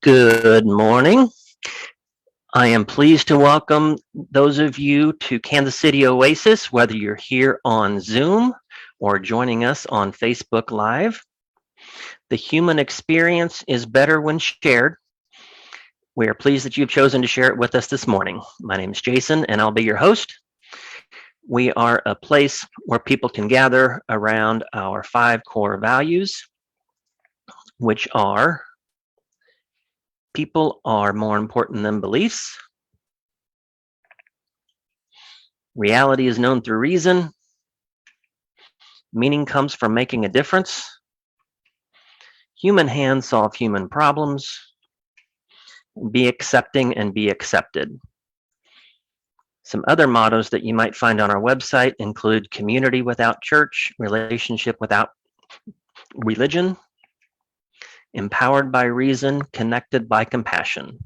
Good morning. I am pleased to welcome those of you to Kansas City Oasis, whether you're here on Zoom or joining us on Facebook Live. The human experience is better when shared. We are pleased that you've chosen to share it with us this morning. My name is Jason, and I'll be your host. We are a place where people can gather around our 5 core values, which are people are more important than beliefs. Reality is known through reason. Meaning comes from making a difference. Human hands solve human problems. Be accepting and be accepted. Some other mottos that you might find on our website include community without church, relationship without religion, empowered by reason, connected by compassion.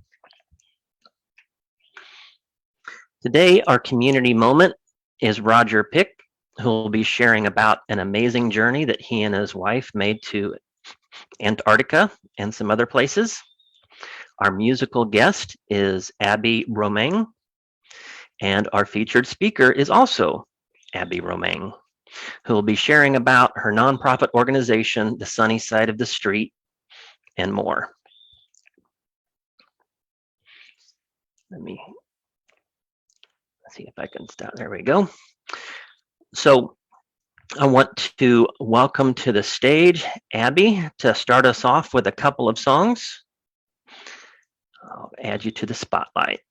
Today, our community moment is Roger Pick, who will be sharing about an amazing journey that he and his wife made to Antarctica and some other places. Our musical guest is Abby Romang, and our featured speaker is also Abby Romang, who will be sharing about her nonprofit organization, The Sunny Side of the Street, and more. Let me see if I can stop. There we go. So I want to welcome to the stage Abby to start us off with a couple of songs. I'll add you to the spotlight.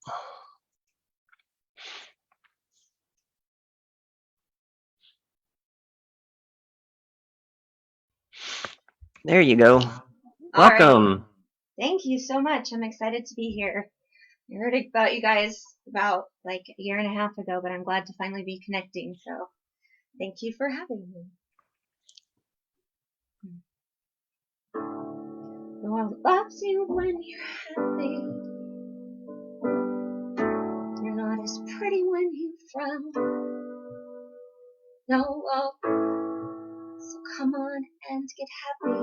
There you go. Welcome. All right. Thank you so much. I'm excited to be here. I heard about you guys about like a year and a half ago, but I'm glad to finally be connecting. So thank you for having me. The world loves you when you're happy. You're not as pretty when you frown. No, so come on and get happy.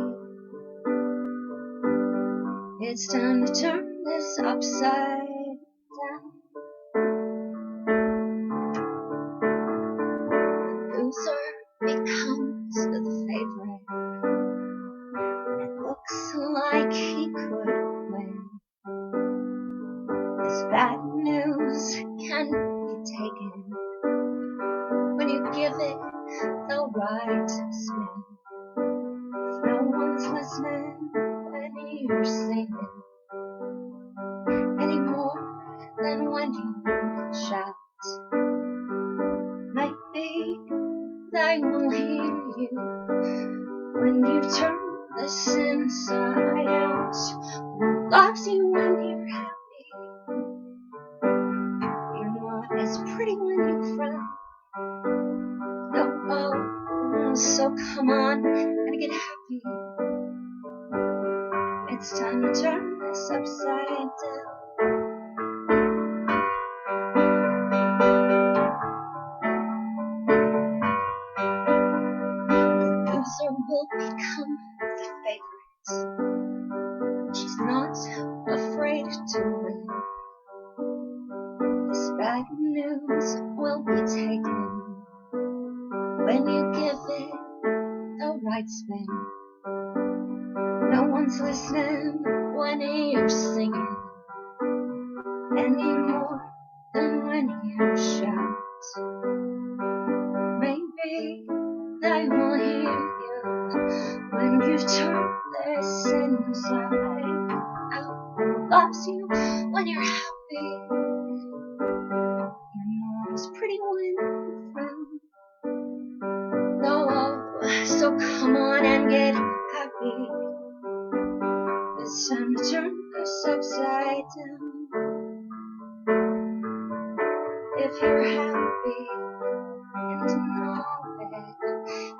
It's time to turn this upside down. The loser becomes the favorite. It looks like he could win. This bad news can be taken when you give it the right spin. If no one's listening when you're singing any more than when you shout, might be they will hear you when you turn this inside out. Who loves you when you're happy? You're not as pretty when you frown. No, so come on and get happy. It's time to turn this upside down. The loser will become the favorite. She's not afraid to win. This bad news will be taken when you give it the right spin. No one's listening when you're singing any more than when you shout. Maybe they will hear you when you turn this inside out. Who loves you when you're happy? You're not as pretty when you frown. No, so come on and get happy. It's time to turn this upside down. If you're happy and you know it,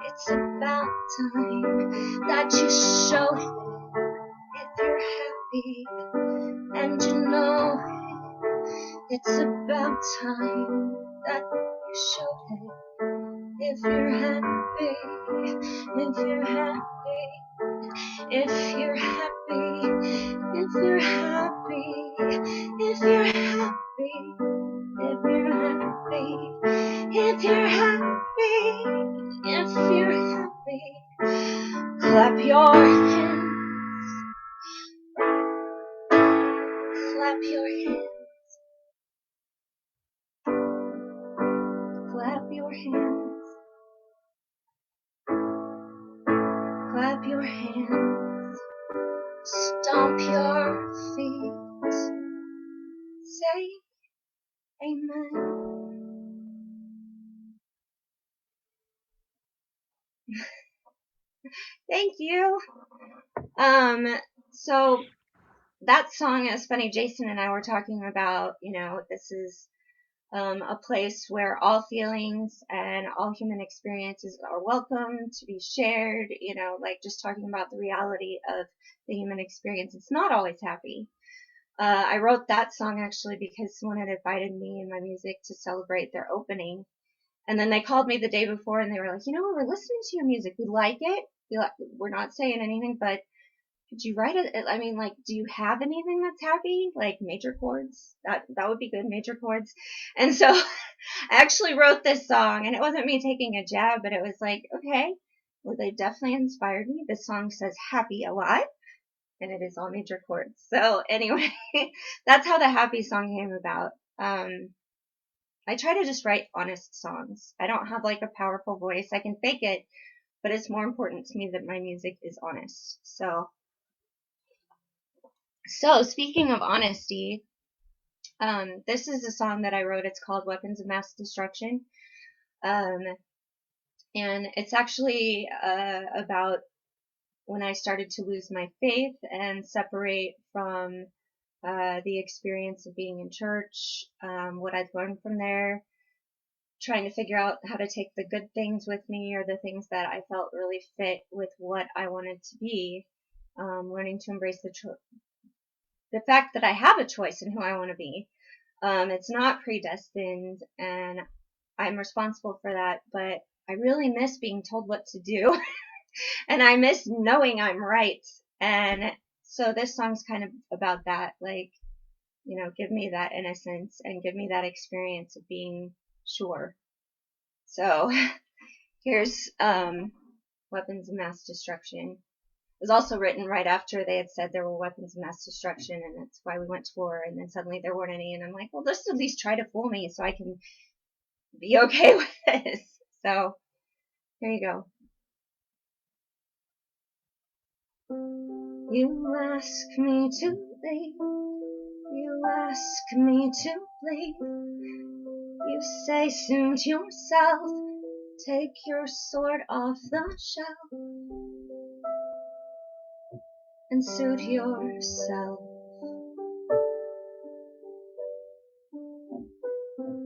it's about time that you show it. If you're happy and you know it, it's about time that you show it. If you're happy, if you're happy, if you're happy, if you're happy, if you're happy, if you're happy, if you're happy, if you're happy, clap your hands, clap your hands, clap your hands, clap your hands, stomp your feet, say amen. Thank you. So that song, it's funny, Jason and I were talking about, this is a place where all feelings and all human experiences are welcome to be shared, like just talking about the reality of the human experience. It's not always happy. I wrote that song actually because someone had invited me and my music to celebrate their opening. And then they called me the day before and they were like, we're listening to your music. We like it. We're not saying anything, but could you write it? I mean, like, do you have anything that's happy? Like major chords? That would be good, major chords. And so I actually wrote this song, and it wasn't me taking a jab, but it was like, okay, well, they definitely inspired me. This song says happy a lot, and it is all major chords. So anyway, that's how the happy song came about. I try to just write honest songs. I don't have like a powerful voice. I can fake it, but it's more important to me that my music is honest. So speaking of honesty, this is a song that I wrote. It's called Weapons of Mass Destruction. And it's actually about when I started to lose my faith and separate from the experience of being in church, what I'd learned from there, trying to figure out how to take the good things with me or the things that I felt really fit with what I wanted to be, learning to embrace the fact that I have a choice in who I want to be. It's not predestined, and I'm responsible for that, but I really miss being told what to do, and I miss knowing I'm right. And so this song's kind of about that, like, give me that innocence and give me that experience of being sure. So here's Weapons of Mass Destruction. It was also written right after they had said there were weapons of mass destruction, and that's why we went to war, and then suddenly there weren't any, and I'm like, well, just at least try to fool me so I can be okay with this. So here you go. You ask me to leave, you ask me to bleed, you say soon to yourself, take your sword off the shelf and suit yourself.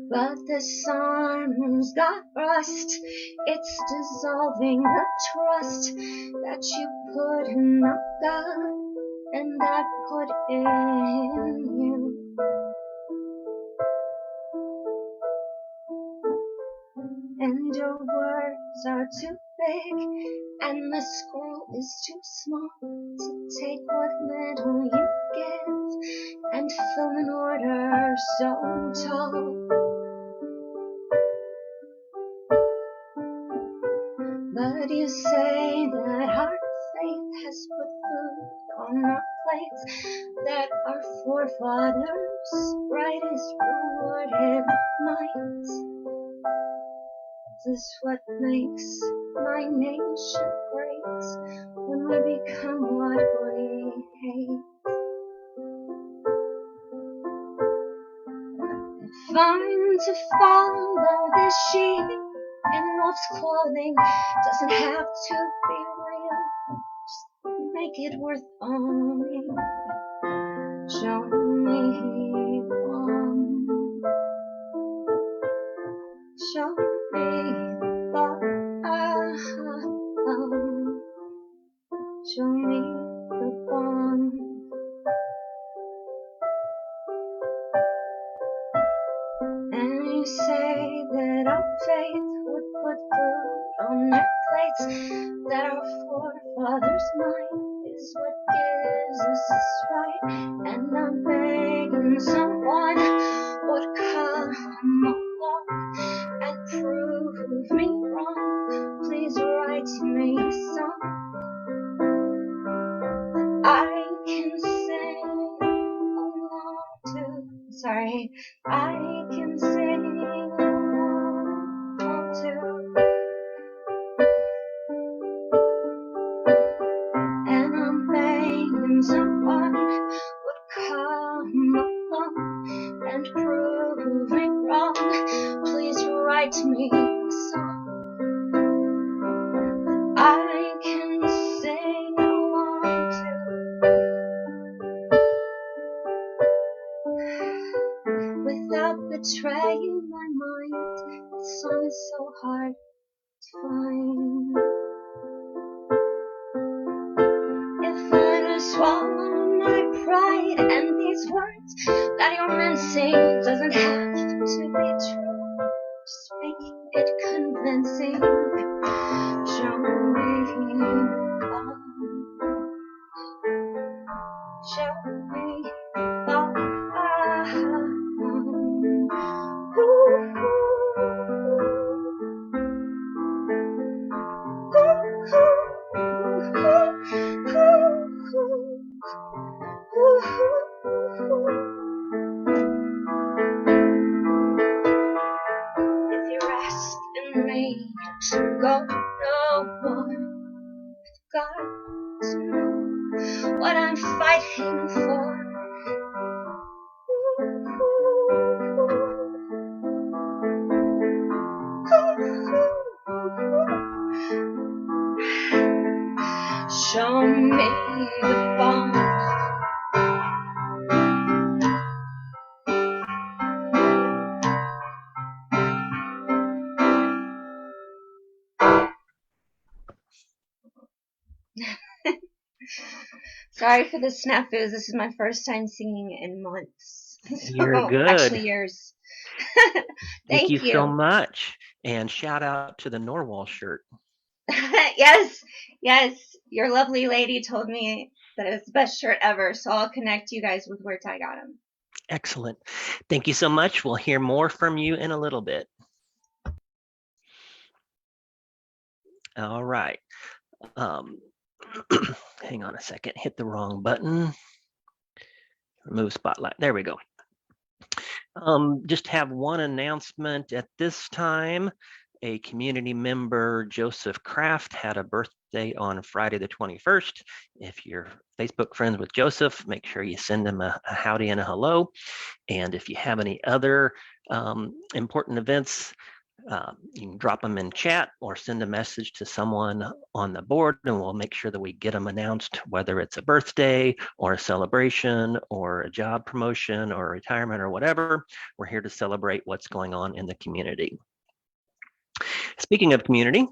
But this armor's got rust, it's dissolving the trust that you put in the God and that put in you. And your words are too big, and the scroll is too small to take what little you give and fill an order so tall. But you say that our faith has put food on our plates, that our forefathers' right is rewarded with might. This is what makes my nation great, when we become what we hate. If I'm to follow this sheep in wolf's clothing, doesn't have to be real, just make it worth owning. Show me one, show me love, show me the bond. And you say that our faith would put food on their plates, that our forefathers' mind is what is this right? And I'm begging someone would come along and prove me wrong. Please write me a song I can sing along to. Sorry, I can sing along to. And I'm begging someone would come along and prove me wrong. Please write me a song I can sing along to. Without betraying my mind, the song is so hard to find. If I just swallow my pride and these words that you're mincing doesn't have to be true, just make it convincing. Show me love. Show me love. If you're asking me to go no more, I've got to know what I'm fighting for. Show me the bomb. Sorry for the snafus. This is my first time singing in months. You're good. Actually, years. Thank you so much. And shout out to the Norwal shirt. Yes. Your lovely lady told me that it was the best shirt ever, so I'll connect you guys with where Ty got them. Excellent. Thank you so much. We'll hear more from you in a little bit. All right. Hang on a second. Hit the wrong button. Remove spotlight. There we go. Just have one announcement at this time. A community member, Joseph Kraft, had a birthday on Friday the 21st. If you're Facebook friends with Joseph, make sure you send him a howdy and a hello. And if you have any other important events, you can drop them in chat or send a message to someone on the board, and we'll make sure that we get them announced, whether it's a birthday or a celebration or a job promotion or retirement or whatever. We're here to celebrate what's going on in the community. Speaking of community,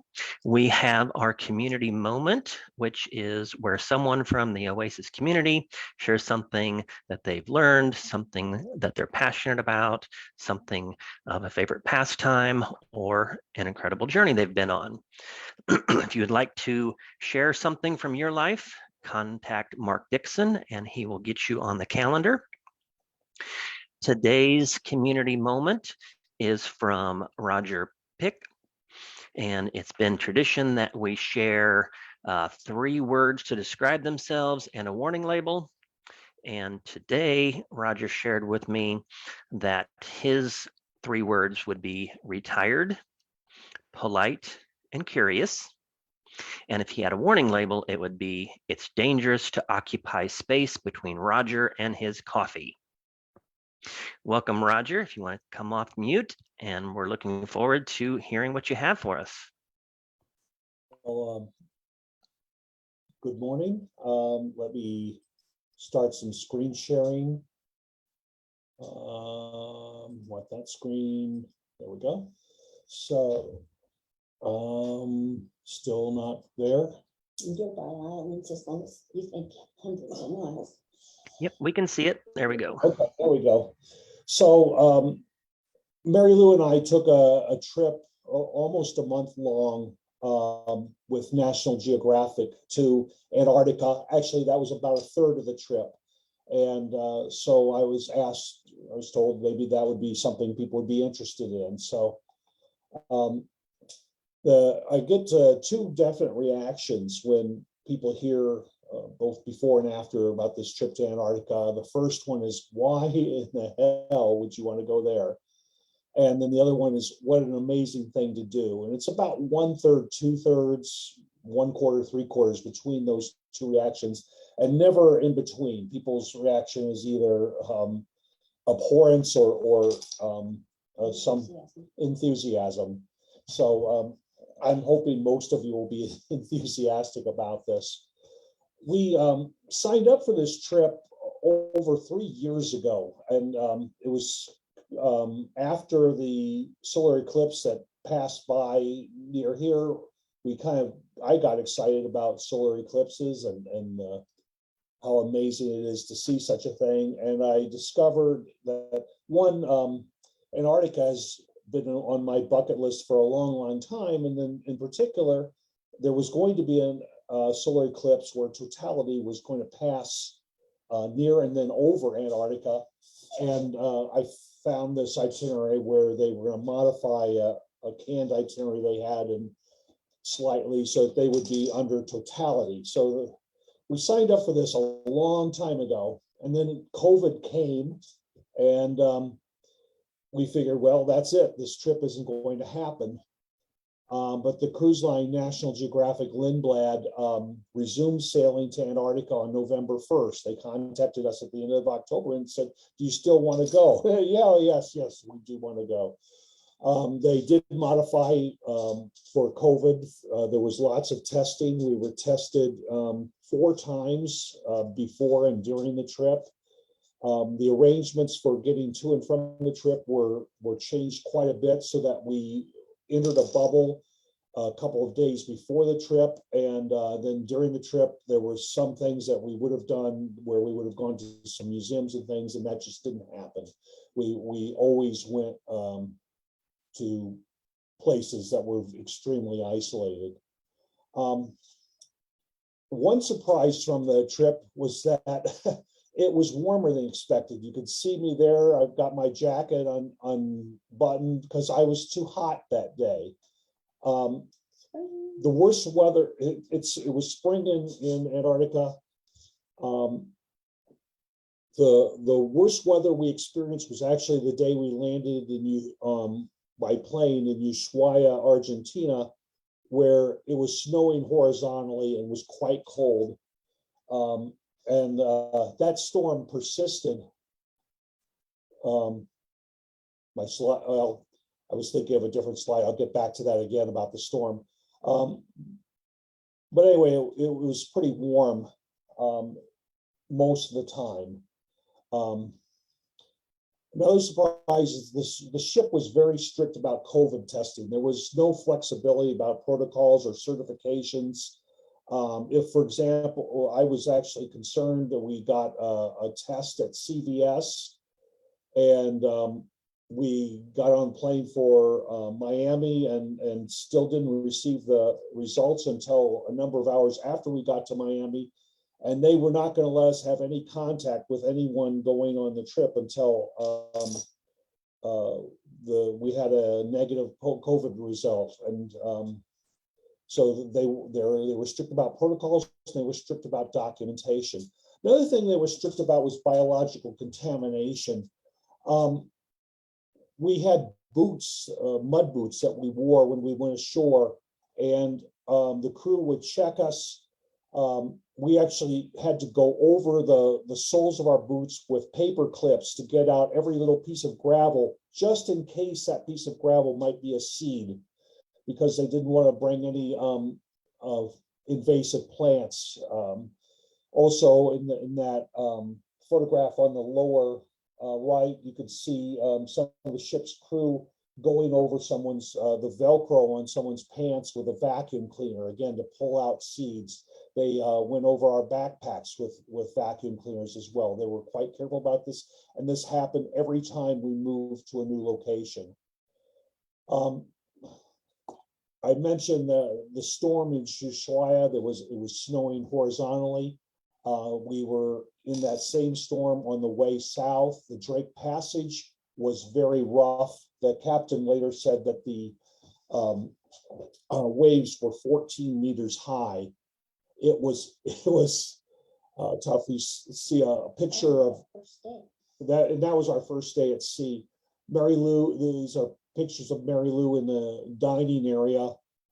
we have our community moment, which is where someone from the Oasis community shares something that they've learned, something that they're passionate about, something of a favorite pastime, or an incredible journey they've been on. If you would like to share something from your life, contact Mark Dixon and he will get you on the calendar. Today's community moment is from Roger Pick. And it's been tradition that we share 3 words to describe themselves and a warning label. And today, Roger shared with me that his 3 words would be retired, polite, and curious. And if he had a warning label, it would be, it's dangerous to occupy space between Roger and his coffee. Welcome, Roger, if you want to come off mute, and we're looking forward to hearing what you have for us. Well, good morning. Let me start some screen sharing. Want that screen? There we go. So, still not there. Your bio system, you think hundreds of miles. Yep, we can see it. There we go. Okay, there we go. So, Mary Lou and I took a trip almost a month long with National Geographic to Antarctica. Actually, that was about a third of the trip. And so I was told maybe that would be something people would be interested in. So I get two definite reactions when people hear both before and after about this trip to Antarctica. The first one is, why in the hell would you want to go there? And then the other one is, what an amazing thing to do. And it's about 1/3, 2/3, 1/4, 3/4 between those two reactions, and never in between. People's reaction is either abhorrence or some enthusiasm. So I'm hoping most of you will be enthusiastic about this. We signed up for this trip over 3 years ago, and it was after the solar eclipse that passed by near here. I got excited about solar eclipses and how amazing it is to see such a thing. And I discovered that Antarctica has been on my bucket list for a long time. And then in particular, there was going to be a solar eclipse where totality was going to pass near and then over Antarctica. And I found this itinerary where they were going to modify a canned itinerary they had and slightly so that they would be under totality. So we signed up for this a long time ago, and then COVID came, and we figured, well, that's it. This trip isn't going to happen. But the cruise line National Geographic Lindblad resumed sailing to Antarctica on November 1st. They contacted us at the end of October and said, do you still want to go? Yes, we do want to go. They did modify for COVID. There was lots of testing. We were tested 4 times before and during the trip. The arrangements for getting to and from the trip were changed quite a bit so that we entered a bubble a couple of days before the trip, and then during the trip there were some things that we would have done where we would have gone to some museums and things, and that just didn't happen. We always went to places that were extremely isolated. One surprise from the trip was that it was warmer than expected. You could see me there. I've got my jacket unbuttoned because I was too hot that day. The worst weather, it was spring in Antarctica. The worst weather we experienced was actually the day we landed by plane in Ushuaia, Argentina, where it was snowing horizontally and was quite cold. And that storm persisted. My slide, well, I was thinking of a different slide. I'll get back to that again about the storm. But anyway, it was pretty warm most of the time. Another surprise is the ship was very strict about COVID testing. There was no flexibility about protocols or certifications. If, for example, I was actually concerned that we got a test at CVS, and we got on plane for Miami and still didn't receive the results until a number of hours after we got to Miami. And they were not going to let us have any contact with anyone going on the trip until we had a negative COVID result. And so they were strict about protocols. They were strict about documentation. Another thing they were strict about was biological contamination. We had boots, mud boots that we wore when we went ashore, and the crew would check us. We actually had to go over the soles of our boots with paper clips to get out every little piece of gravel, just in case that piece of gravel might be a seed, because they didn't want to bring any invasive plants. Also, in that photograph on the lower right, you could see some of the ship's crew going over the Velcro on someone's pants with a vacuum cleaner, again, to pull out seeds. They went over our backpacks with vacuum cleaners as well. They were quite careful about this, and this happened every time we moved to a new location. I mentioned the storm in Ushuaia. It was snowing horizontally. We were in that same storm on the way south. The Drake Passage was very rough. The captain later said that the waves were 14 meters high. It was tough. You see a picture of that, and that was our first day at sea. Mary Lou, these are pictures of Mary Lou in the dining area,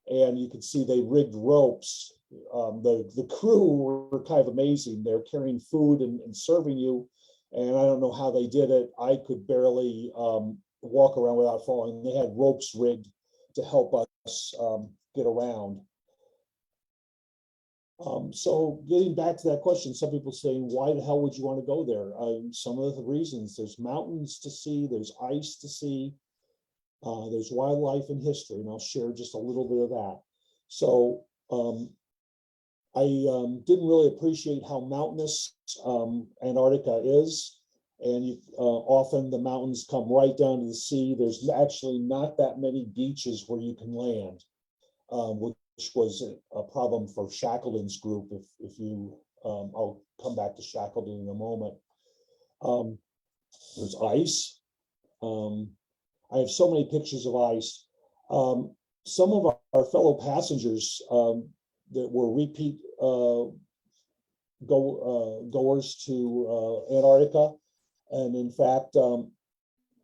and you can see they rigged ropes. The crew were kind of amazing. They're carrying food and serving you, and I don't know how they did it. I could barely walk around without falling. They had ropes rigged to help us get around. So getting back to that question, some people saying, why the hell would you want to go there? Some of the reasons: there's mountains to see, there's ice to see, there's wildlife and history, and I'll share just a little bit of that. So I didn't really appreciate how mountainous Antarctica is, and often the mountains come right down to the sea. There's actually not that many beaches where you can land, which was a problem for Shackleton's group. If you, I'll come back to Shackleton in a moment. There's ice. I have so many pictures of ice. Some of our fellow passengers that were repeat goers to Antarctica, and in fact,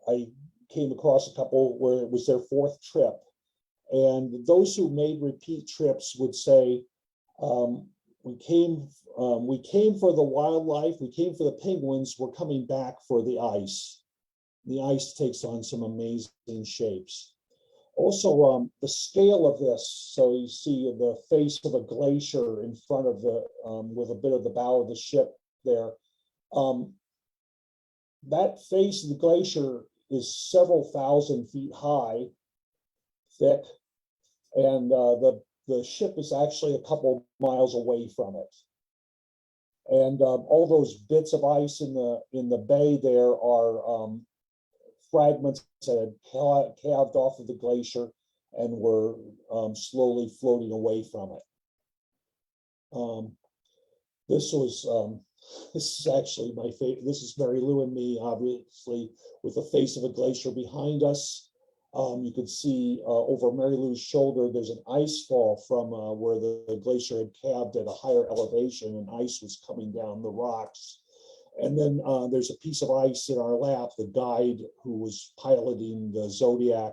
I came across a couple where it was their fourth trip. And those who made repeat trips would say, we came for the wildlife, we came for the penguins, we're coming back for the ice. The ice takes on some amazing shapes. Also, the scale of this, so you see the face of a glacier in front of the, with a bit of the bow of the ship there. That face of the glacier is several thousand feet high, thick, and the ship is actually a couple miles away from it. And all those bits of ice in the bay there are fragments that had calved off of the glacier and were slowly floating away from it. This is actually my favorite. This is Mary Lou and me, obviously, with the face of a glacier behind us. You could see over Mary Lou's shoulder, there's an ice fall from where the glacier had calved at a higher elevation, and ice was coming down the rocks. And then there's a piece of ice in our lap. The guide who was piloting the Zodiac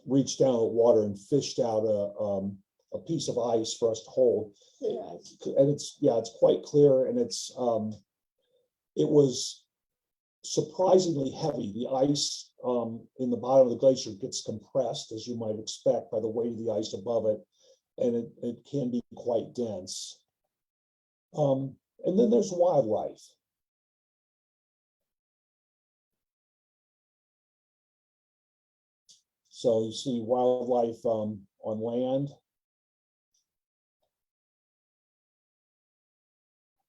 reached down the water and fished out a piece of ice for us to hold. And it's quite clear, and it was surprisingly heavy. The ice in the bottom of the glacier gets compressed, as you might expect, by the weight of the ice above it, and it can be quite dense. And then there's wildlife. So you see wildlife on land.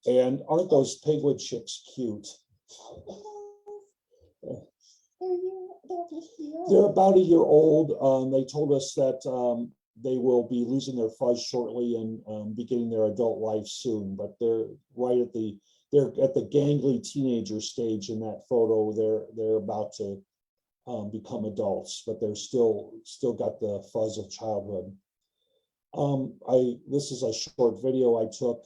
And aren't those penguin chicks cute? They're about a year old. They told us that they will be losing their fuzz shortly and beginning their adult life soon, but they're at the gangly teenager stage in that photo. They're about to become adults, but they're still got the fuzz of childhood. This is a short video I took.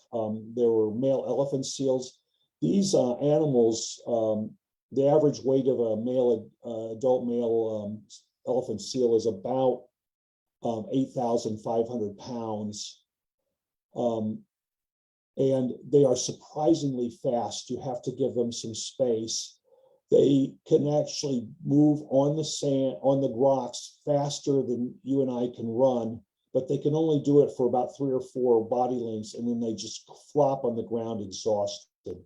There were male elephant seals. These animals, the average weight of a adult male elephant seal is about 8,500 pounds. And they are surprisingly fast. You have to give them some space. They can actually move on the sand, on the rocks, faster than you and I can run, but they can only do it for about 3 or 4 body lengths, and then they just flop on the ground exhausted.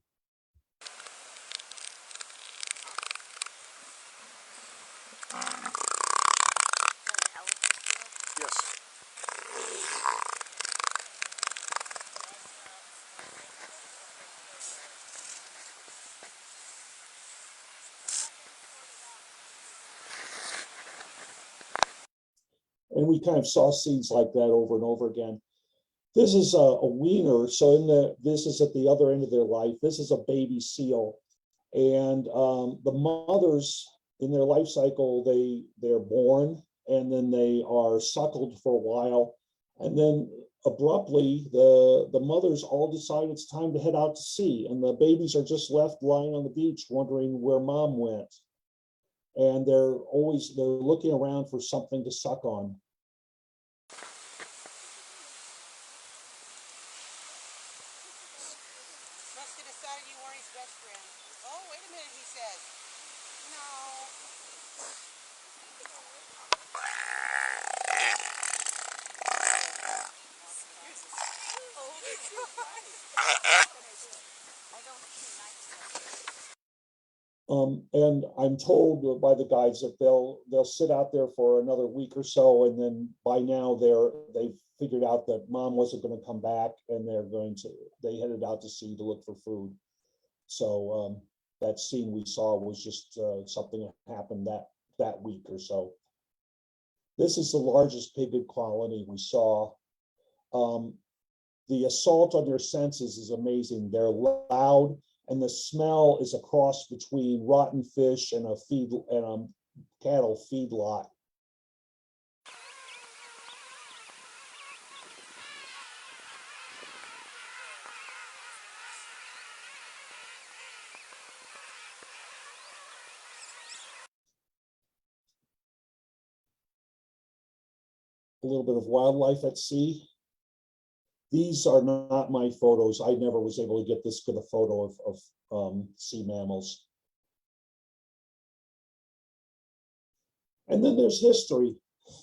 And we kind of saw scenes like that over and over again. This is a weaner. So this is at the other end of their life. This is a baby seal. And the mothers in their life cycle, they're born and then they are suckled for a while. And then abruptly, the mothers all decide it's time to head out to sea. And the babies are just left lying on the beach wondering where mom went. And they're looking around for something to suck on. Must have decided you weren't his best friend. Oh, wait a minute, he says. No. And I'm told by the guides that they'll sit out there for another week or so, and then by now they've figured out that mom wasn't going to come back, and they headed out to sea to look for food. So that scene we saw was just something that happened that week or so. This is the largest piglet colony we saw. The assault on their senses is amazing. They're loud, and the smell is a cross between rotten fish and a cattle feedlot. A little bit of wildlife at sea. These are not my photos. I never was able to get this good a photo of sea mammals. And then there's history.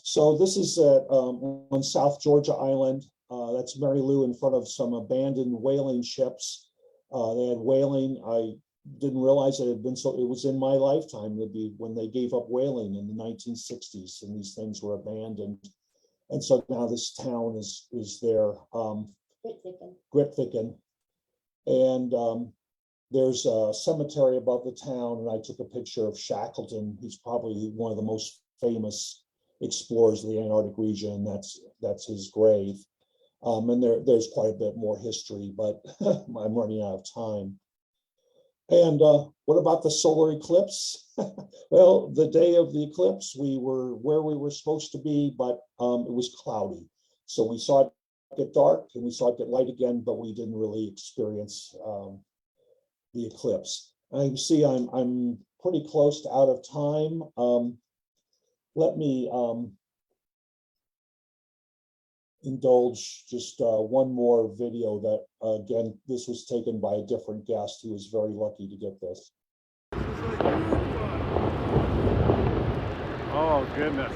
So this is on South Georgia Island. That's Mary Lou in front of some abandoned whaling ships. They had whaling. I didn't realize it had been so. It was in my lifetime. It'd be when they gave up whaling in the 1960s, and these things were abandoned. And so now this town is there, Gritviken. And there's a cemetery above the town, and I took a picture of Shackleton. He's probably one of the most famous explorers of the Antarctic region. That's his grave. And there's quite a bit more history, but I'm running out of time. And what about the solar eclipse? Well, the day of the eclipse, we were where we were supposed to be, but it was cloudy. So we saw it get dark and we saw it get light again, but we didn't really experience the eclipse. I can see I'm pretty close to out of time. Let me indulge just one more video that, again, this was taken by a different guest. He was very lucky to get this. Oh, goodness.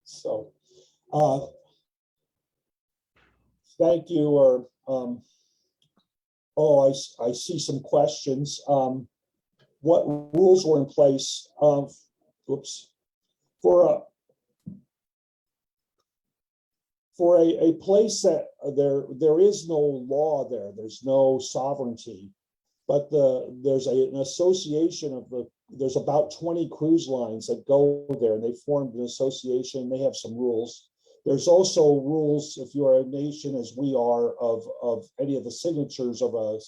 So, thank you. Or I see some questions. What rules were in place for a place that there is no law there. There's no sovereignty, but there's an association of there's about 20 cruise lines that go there, and they formed an association. They have some rules. There's also rules if you are a nation, as we are, of any of the signatures of a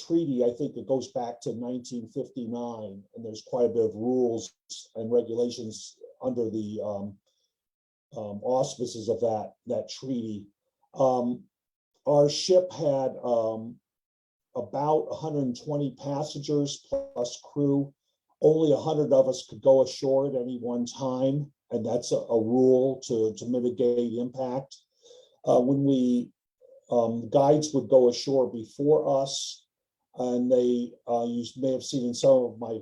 treaty. I think it goes back to 1959, and there's quite a bit of rules and regulations under the auspices of that treaty. Our ship had about 120 passengers plus crew. Only 100 of us could go ashore at any one time, and that's a rule to mitigate impact. When guides would go ashore before us, and you may have seen in some of my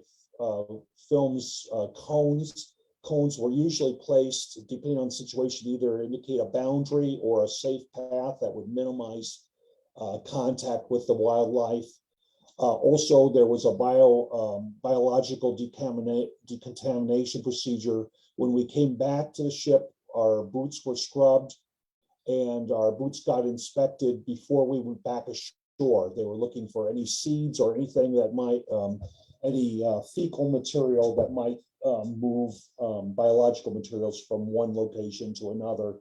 films, cones. Cones were usually placed, depending on the situation, either indicate a boundary or a safe path that would minimize contact with the wildlife. Also, there was a biological decontamination procedure. When we came back to the ship, our boots were scrubbed and our boots got inspected before we went back ashore. They were looking for any seeds or anything that might, any fecal material that might move biological materials from one location to another.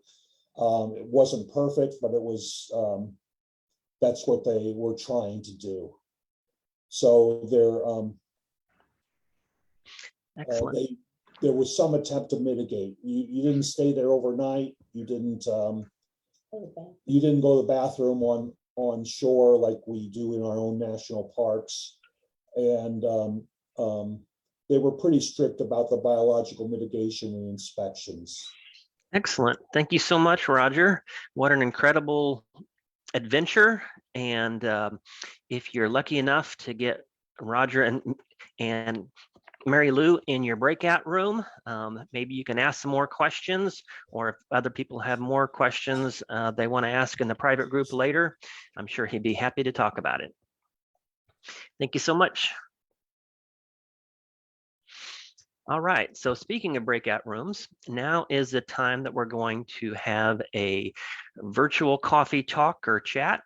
It wasn't perfect, but it was, that's what they were trying to do. So Excellent. there was some attempt to mitigate. You didn't stay there overnight. You didn't go to the bathroom on shore like we do in our own national parks. And they were pretty strict about the biological mitigation and inspections. Excellent. Thank you so much, Roger. What an incredible adventure. And if you're lucky enough to get Roger and Mary Lou in your breakout room, maybe you can ask some more questions, or if other people have more questions they want to ask in the private group later, I'm sure he'd be happy to talk about it. Thank you so much. All right, so speaking of breakout rooms, now is the time that we're going to have a virtual coffee talk or chat.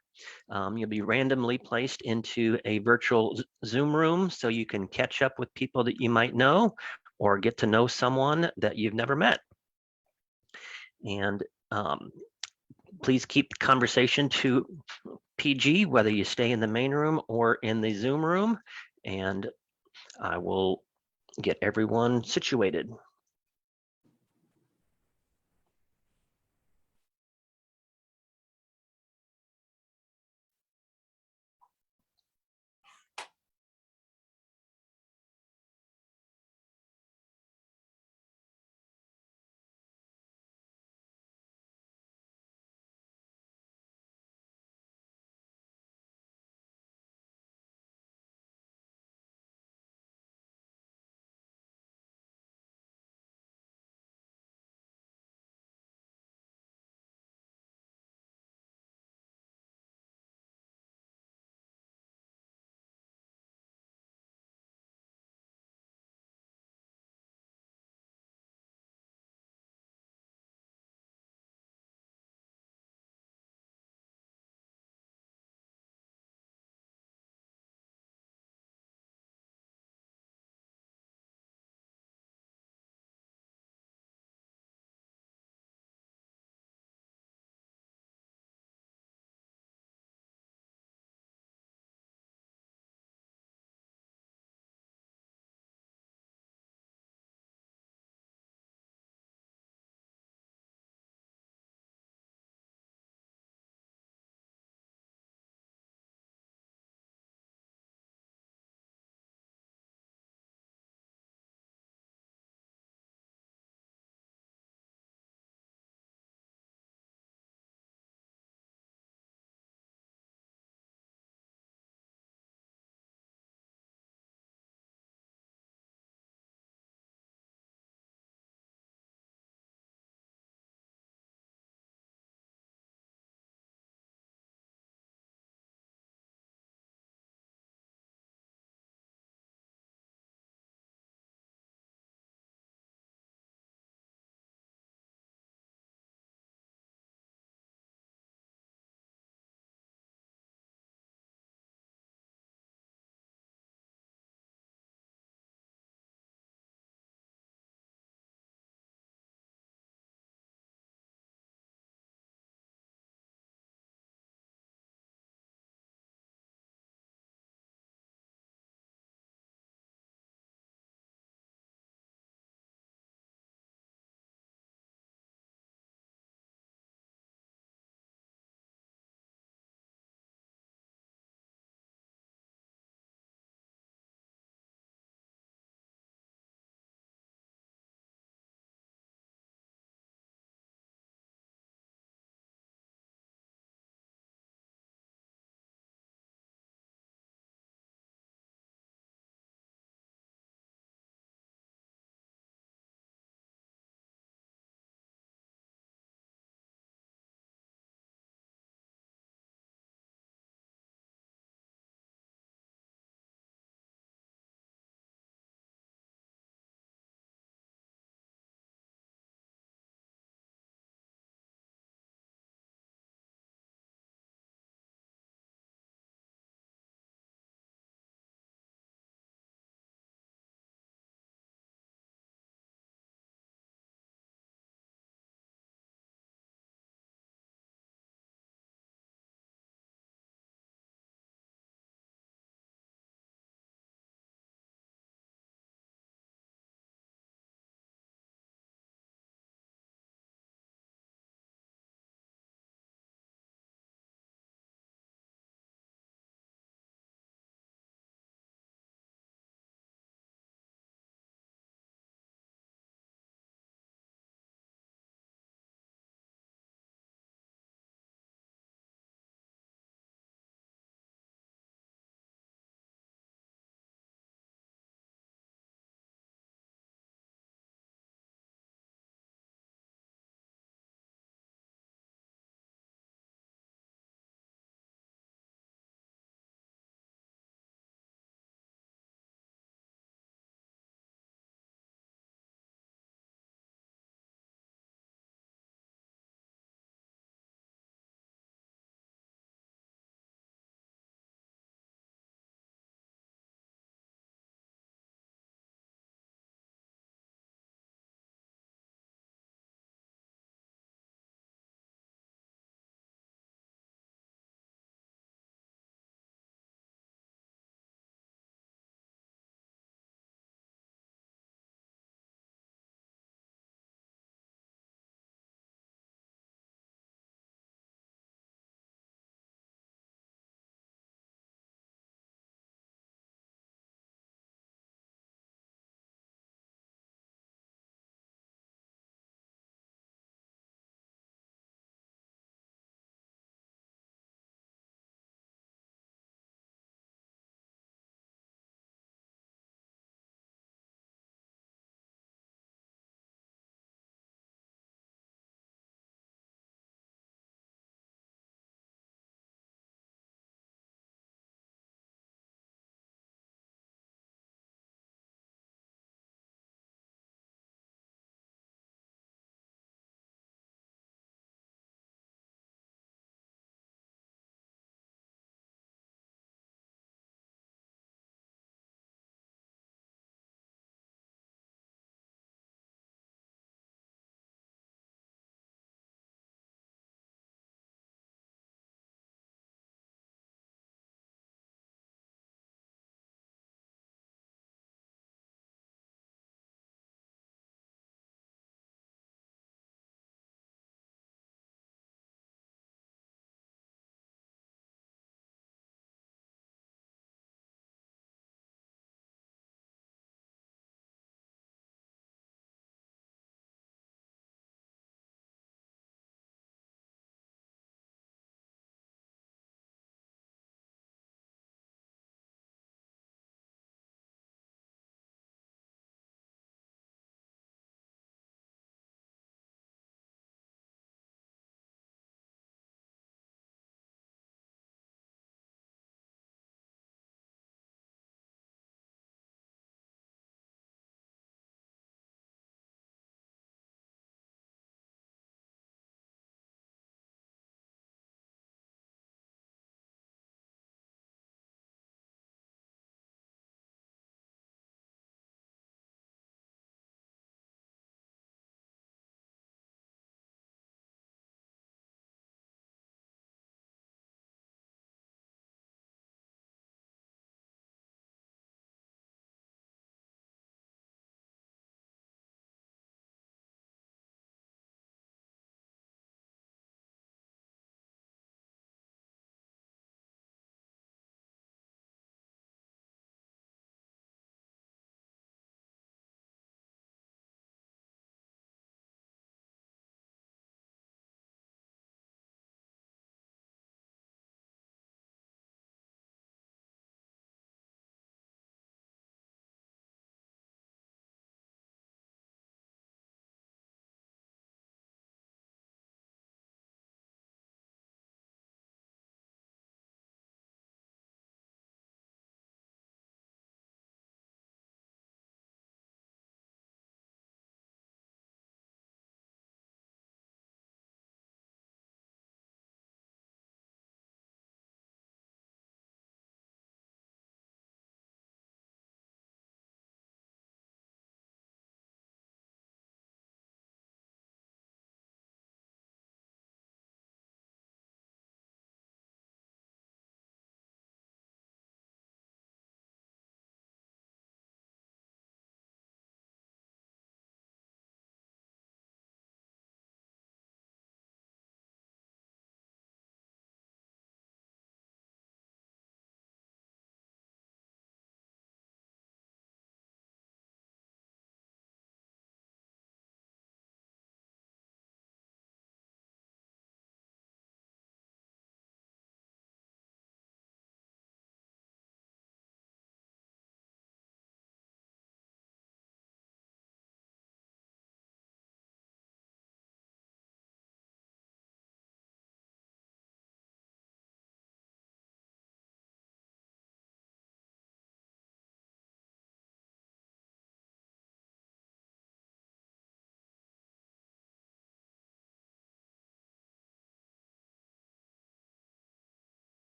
You'll be randomly placed into a virtual Zoom room so you can catch up with people that you might know or get to know someone that you've never met. And please keep the conversation to PG, whether you stay in the main room or in the Zoom room, and I will get everyone situated.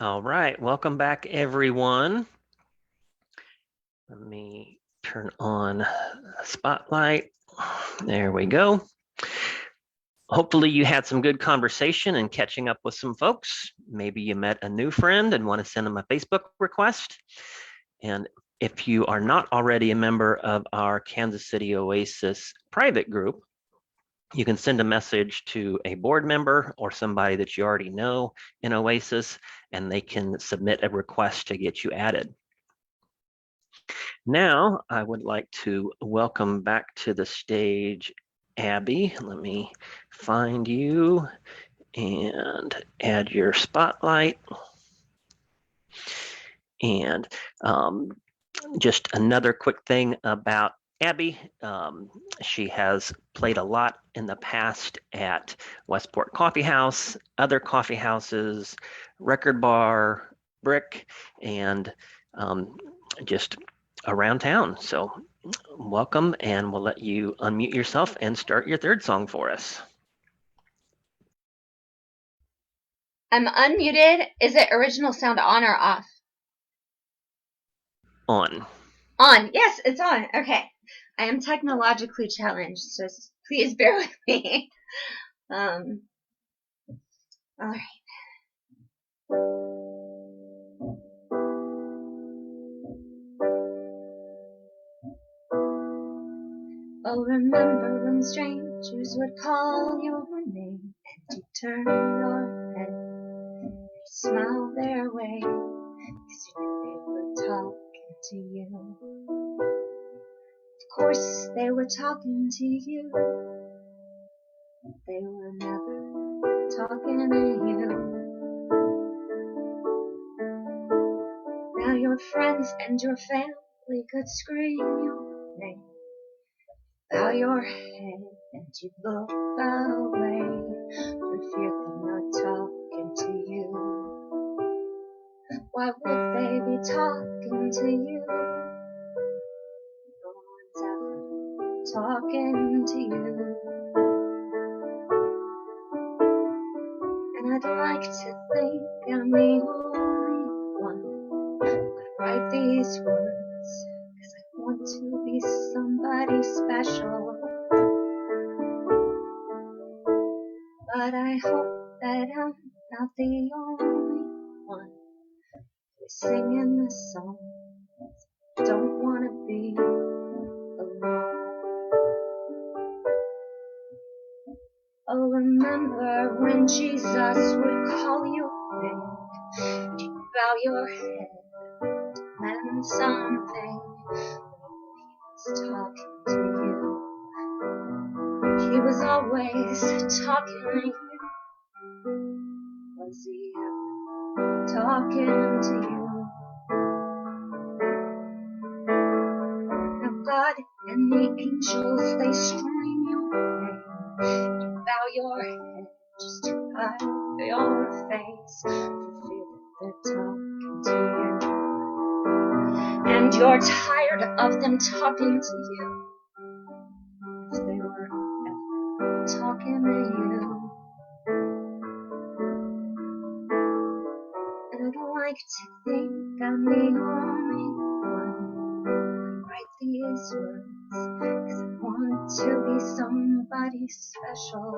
All right, welcome back, everyone. Let me turn on Spotlight. There we go. Hopefully you had some good conversation and catching up with some folks. Maybe you met a new friend and want to send them a Facebook request. And if you are not already a member of our Kansas City Oasis private group, you can send a message to a board member or somebody that you already know in Oasis, and they can submit a request to get you added. Now, I would like to welcome back to the stage Abby. Let me find you and add your spotlight. And just another quick thing about Abby. She has played a lot in the past at Westport Coffee House, other coffee houses, Record Bar, Brick, and just around town. So welcome, and we'll let you unmute yourself and start your third song for us. I'm unmuted. Is it original sound on or off? On. On. Yes, it's on. Okay. I am technologically challenged, so please bear with me. All right. Oh, remember when strangers would call your name and you turned your head and smiled their way, 'cause you knew they were talking to you. Of course they were talking to you, but they were never talking to you. Now your friends and your family could scream your name, bow your head and you look away for fear they're not talking to you. Why would they be talking to you? No one's ever talking to you. And I'd like to think I'm the only one who could write these words, 'cause I want to be somebody special. But I hope that I'm not the only one who's singing this song. Don't wanna be alone. Oh, remember when Jesus would call your name, you'd bow your head, and something when he was talking to you. He was always talking to you. Was he ever talking to you? Now God and the angels, they scream your name. You bow your head just to hide your face, for fear that they're talking to you. And you're tired of them talking to you, if they were ever talking to you. And I'd like to think I'm the only one who write these words, 'cause I want to be somebody special.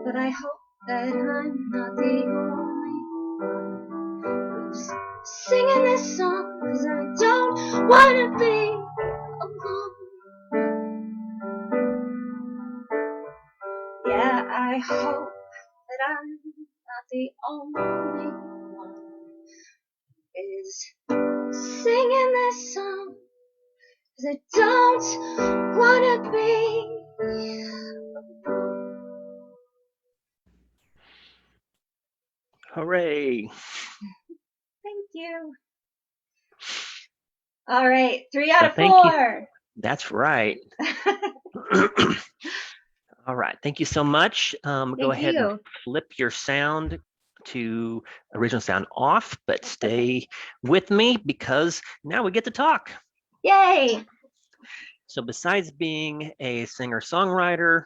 But I hope that I'm not the only one who's singing this song, 'cause I don't wanna be alone. Yeah, I hope that I'm not the only one who is singing this song, 'cause I don't wanna be alone. Hooray. Thank you. All right, 3 out Well, of thank 4. That's right. All right, thank you so much. Go Thank ahead and you. flip your sound to original sound off, but stay with me because now we get to talk. Yay. So besides being a singer-songwriter,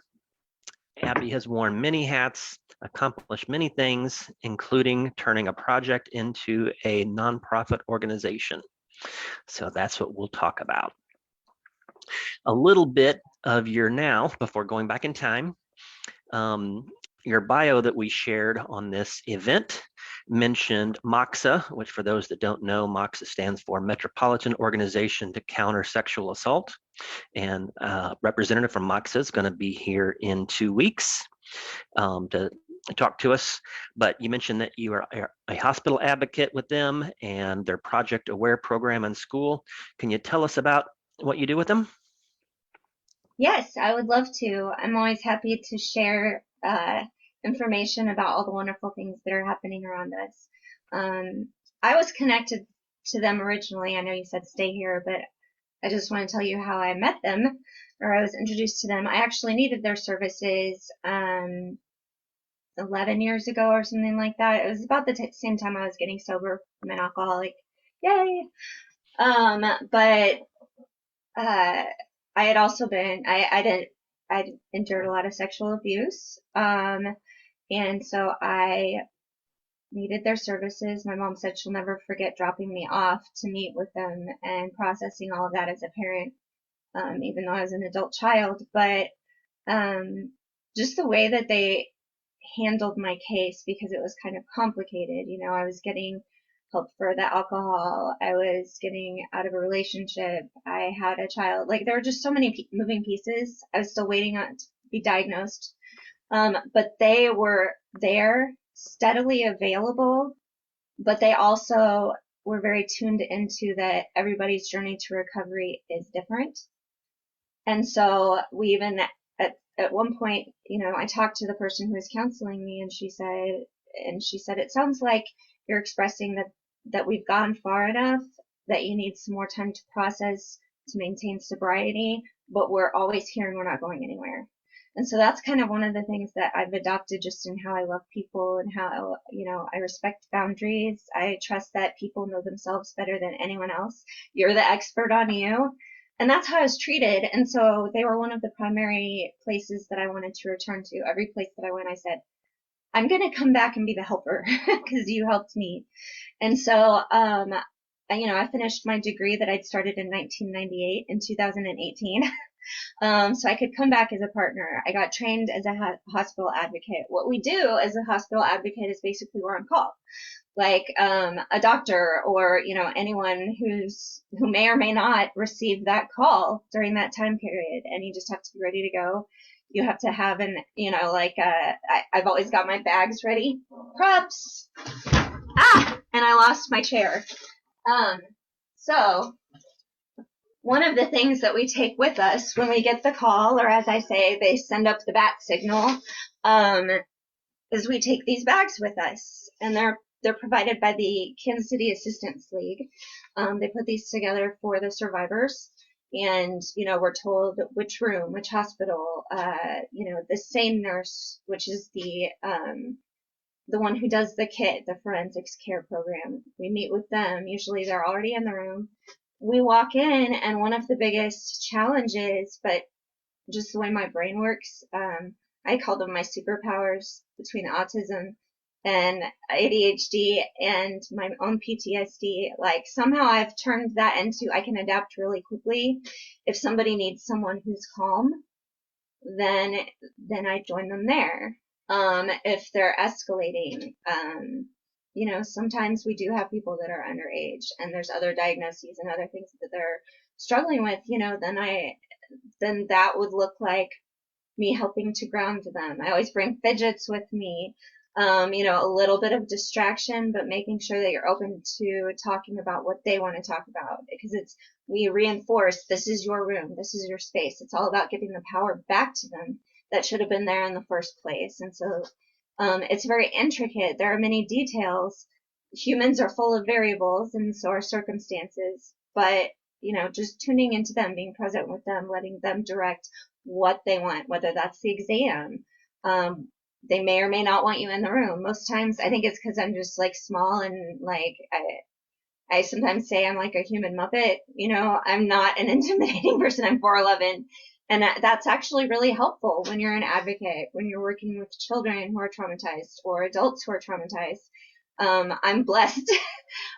Abby has worn many hats, accomplished many things, including turning a project into a nonprofit organization. So that's what we'll talk about. A little bit of your now before going back in time. Your bio that we shared on this event mentioned MOXA, which for those that don't know, MOXA stands for Metropolitan Organization to Counter Sexual Assault. And representative from MOXA is going to be here in 2 weeks to talk to us. But you mentioned that you are a hospital advocate with them and their Project Aware program in school. Can you tell us about what you do with them? Yes, I would love to. I'm always happy to share information about all the wonderful things that are happening around us. I was connected to them originally. I know you said stay here, but I just want to tell you how I met them, or I was introduced to them. I actually needed their services 11 years ago or something like that. It was about the same time I was getting sober from an alcoholic. Yay! But I had also been, I'd endured a lot of sexual abuse. And so I needed their services. My mom said she'll never forget dropping me off to meet with them and processing all of that as a parent, even though I was an adult child. But just the way that they handled my case, because it was kind of complicated. You know, I was getting help for the alcohol. I was getting out of a relationship. I had a child. Like, there were just so many moving pieces. I was still waiting on to be diagnosed. But they were there, steadily available, but they also were very tuned into that everybody's journey to recovery is different. And so we even at one point, you know, I talked to the person who was counseling me, and she said, it sounds like you're expressing that we've gone far enough, that you need some more time to process, to maintain sobriety, but we're always here and we're not going anywhere. And so that's kind of one of the things that I've adopted just in how I love people and how, you know, I respect boundaries. I trust that people know themselves better than anyone else. You're the expert on you. And that's how I was treated. And so they were one of the primary places that I wanted to return to. Every place that I went, I said, I'm going to come back and be the helper because you helped me. And so, you know, I finished my degree that I'd started in 1998 in 2018. So I could come back as a partner. I got trained as a hospital advocate. What we do as a hospital advocate is basically we're on call. Like a doctor or, you know, anyone who may or may not receive that call during that time period, and you just have to be ready to go. You have to have you know, like I've always got my bags ready. Props. And I lost my chair. So one of the things that we take with us when we get the call, or as I say, they send up the bat signal, is we take these bags with us, and they're provided by the Kansas City Assistance League. They put these together for the survivors, and, you know, we're told which room, which hospital, you know, the SANE nurse, which is the one who does the KIT, the forensics care program. We meet with them. Usually they're already in the room. We walk in, and one of the biggest challenges, but just the way my brain works, I call them my superpowers between autism and ADHD and my own PTSD. Like, somehow I've turned that into, I can adapt really quickly. If somebody needs someone who's calm, then I join them there. If they're escalating, you know, sometimes we do have people that are underage and there's other diagnoses and other things that they're struggling with, you know, then that would look like me helping to ground them. I always bring fidgets with me, you know, a little bit of distraction, but making sure that you're open to talking about what they want to talk about, because we reinforce, this is your room, this is your space. It's all about giving the power back to them that should have been there in the first place. And so it's very intricate. There are many details. Humans are full of variables, and so are circumstances. But, you know, just tuning into them, being present with them, letting them direct what they want, whether that's the exam. They may or may not want you in the room. Most times, I think it's because I'm just like small and like I sometimes say I'm like a human Muppet. You know, I'm not an intimidating person. I'm 4'11", And that's actually really helpful when you're an advocate, when you're working with children who are traumatized or adults who are traumatized. I'm blessed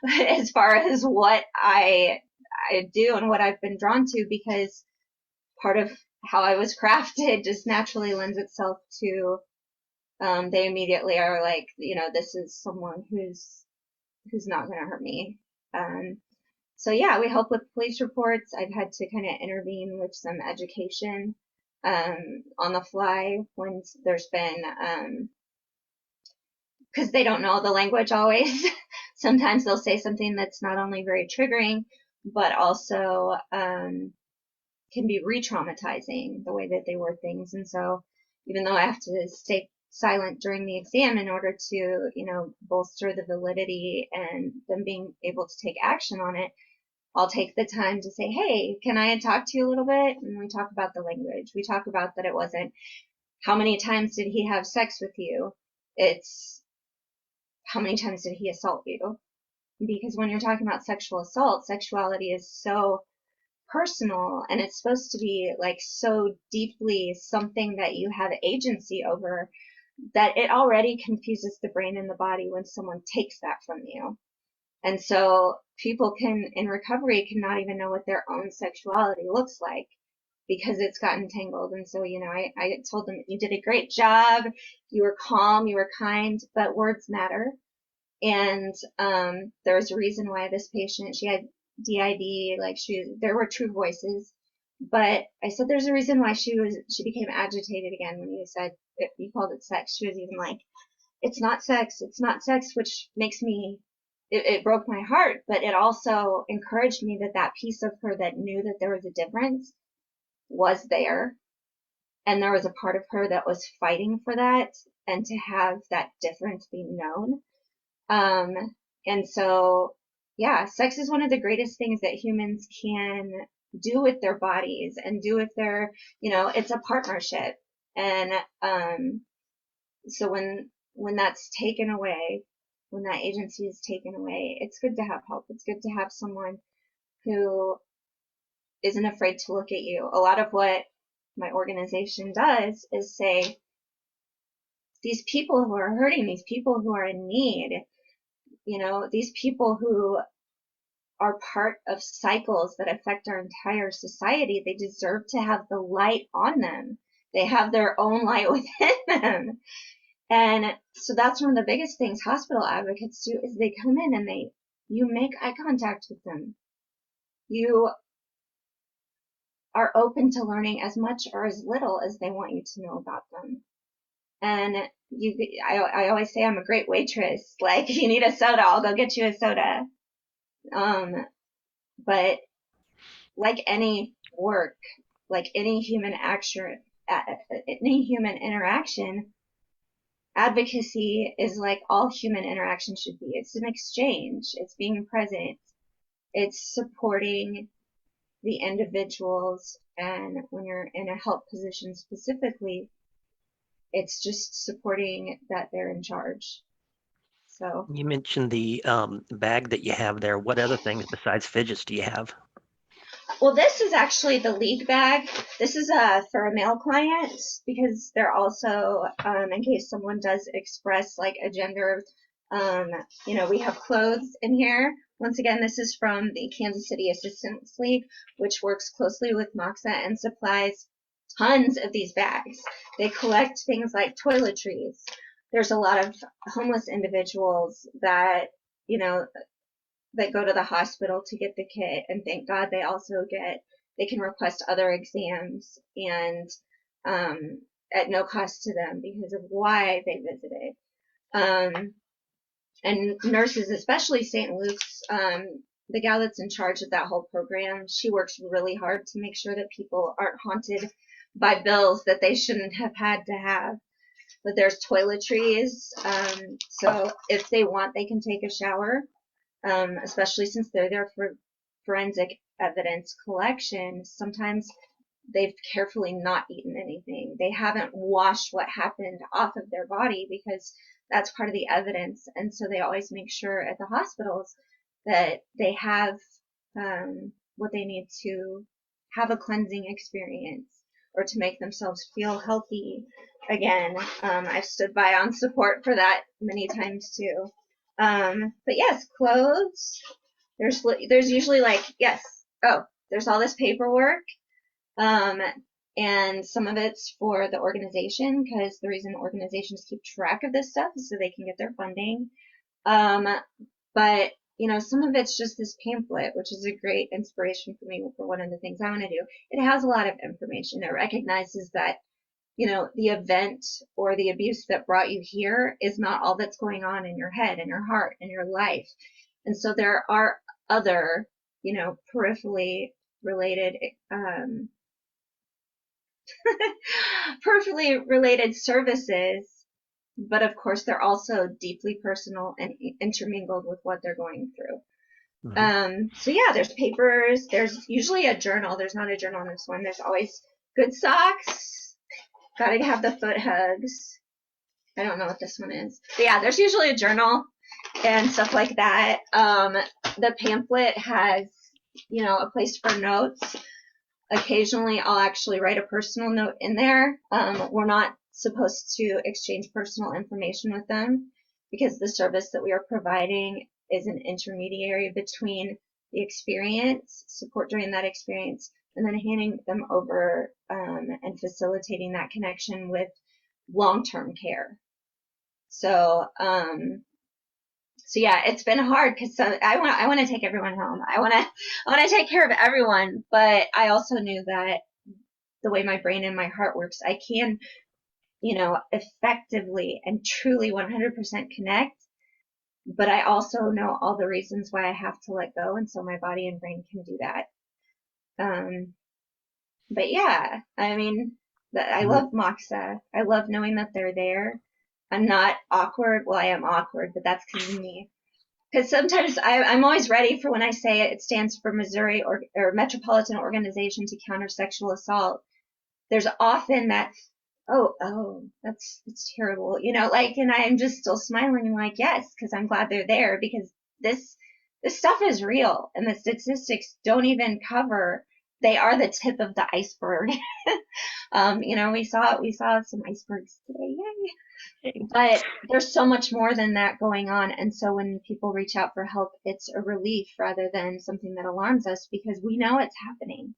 as far as what I do and what I've been drawn to, because part of how I was crafted just naturally lends itself to, they immediately are like, this is someone who's not going to hurt me. So yeah, we help with police reports. I've had to kind of intervene with some education on the fly when there's been, because they don't know the language always. Sometimes they'll say something that's not only very triggering, but also can be re-traumatizing the way that they word things. And so even though I have to stay silent during the exam in order to, bolster the validity and them being able to take action on it, I'll take the time to say, hey, can I talk to you a little bit? And we talk about the language. We talk about that it wasn't, how many times did he have sex with you? It's, how many times did he assault you? Because when you're talking about sexual assault, sexuality is so personal, and it's supposed to be like so deeply something that you have agency over, that it already confuses the brain and the body when someone takes that from you. And so people in recovery cannot even know what their own sexuality looks like because it's gotten tangled. And so, I told them, you did a great job. You were calm, you were kind, but words matter. And there was a reason why this patient, she had DID, like there were true voices. But I said, there's a reason why she became agitated again when you called it sex. She was even like, it's not sex, which makes me, it broke my heart, but it also encouraged me that piece of her that knew that there was a difference was there. And there was a part of her that was fighting for that and to have that difference be known. And so, yeah, sex is one of the greatest things that humans can do with their bodies and do with their, it's a partnership. And, so when that's taken away, when that agency is taken away, it's good to have help. It's good to have someone who isn't afraid to look at you. A lot of what my organization does is say, these people who are hurting, these people who are in need, these people who are part of cycles that affect our entire society, they deserve to have the light on them. They have their own light within them. And so that's one of the biggest things hospital advocates do, is they come in and you make eye contact with them. You are open to learning as much or as little as they want you to know about them. And I always say I'm a great waitress. Like, if you need a soda, I'll go get you a soda. But like any work, like any human action, any human interaction, advocacy is like all human interaction should be. It's an exchange. It's being present. It's supporting the individuals. And when you're in a help position specifically, it's just supporting that they're in charge. So You mentioned the bag that you have there. What other things besides fidgets do you have? well, this is actually the league bag. This is for a male client, because they're also, in case someone does express like a gender, we have clothes in here. Once again, this is from the Kansas City Assistance League, which works closely with Moxa and supplies tons of these bags. They collect things like toiletries. There's a lot of homeless individuals that, that go to the hospital to get the kit, and thank God they can request other exams, and at no cost to them because of why they visited. And nurses, especially St. Luke's, the gal that's in charge of that whole program, she works really hard to make sure that people aren't haunted by bills that they shouldn't have had to have. But there's toiletries, so if they want, they can take a shower. Especially since they're there for forensic evidence collection. Sometimes they've carefully not eaten anything. They haven't washed what happened off of their body because that's part of the evidence. And so they always make sure at the hospitals that they have what they need to have a cleansing experience. or to make themselves feel healthy again. I've stood by on support for that many times too. But yes, clothes. There's usually like, yes, oh, there's all this paperwork. And some of it's for the organization, because the reason organizations keep track of this stuff is so they can get their funding. But some of it's just this pamphlet, which is a great inspiration for me for one of the things I want to do. It has a lot of information. It recognizes that, the event or the abuse that brought you here is not all that's going on in your head and your heart and your life. And so there are other, peripherally related, peripherally related services, but of course they're also deeply personal and intermingled with what they're going through. So yeah, there's papers, there's usually a journal. There's not a journal on this one. There's always good socks. Gotta have the foot hugs. I don't know what this one is. But yeah, there's usually a journal and stuff like that. The pamphlet has, a place for notes. Occasionally I'll actually write a personal note in there. We're not supposed to exchange personal information with them because the service that we are providing is an intermediary between the experience, support during that experience, and then handing them over and facilitating that connection with long-term care. So yeah, it's been hard because I want to take everyone home. I want to take care of everyone, but I also knew that the way my brain and my heart works, I can, effectively and truly 100% connect. But I also know all the reasons why I have to let go, and so my body and brain can do that. But yeah, I mean, I love Moxa. I love knowing that they're there. I'm not awkward. Well, I am awkward, but that's because of me. Because sometimes I'm always ready for when I say it stands for Missouri or Metropolitan Organization to Counter Sexual Assault. There's often that, oh, that's terrible, and I'm just still smiling and like, yes, because I'm glad they're there, because this stuff is real and the statistics don't even cover. They are the tip of the iceberg. We saw some icebergs today. Yay. But there's so much more than that going on. And so when people reach out for help, it's a relief rather than something that alarms us, because we know it's happening.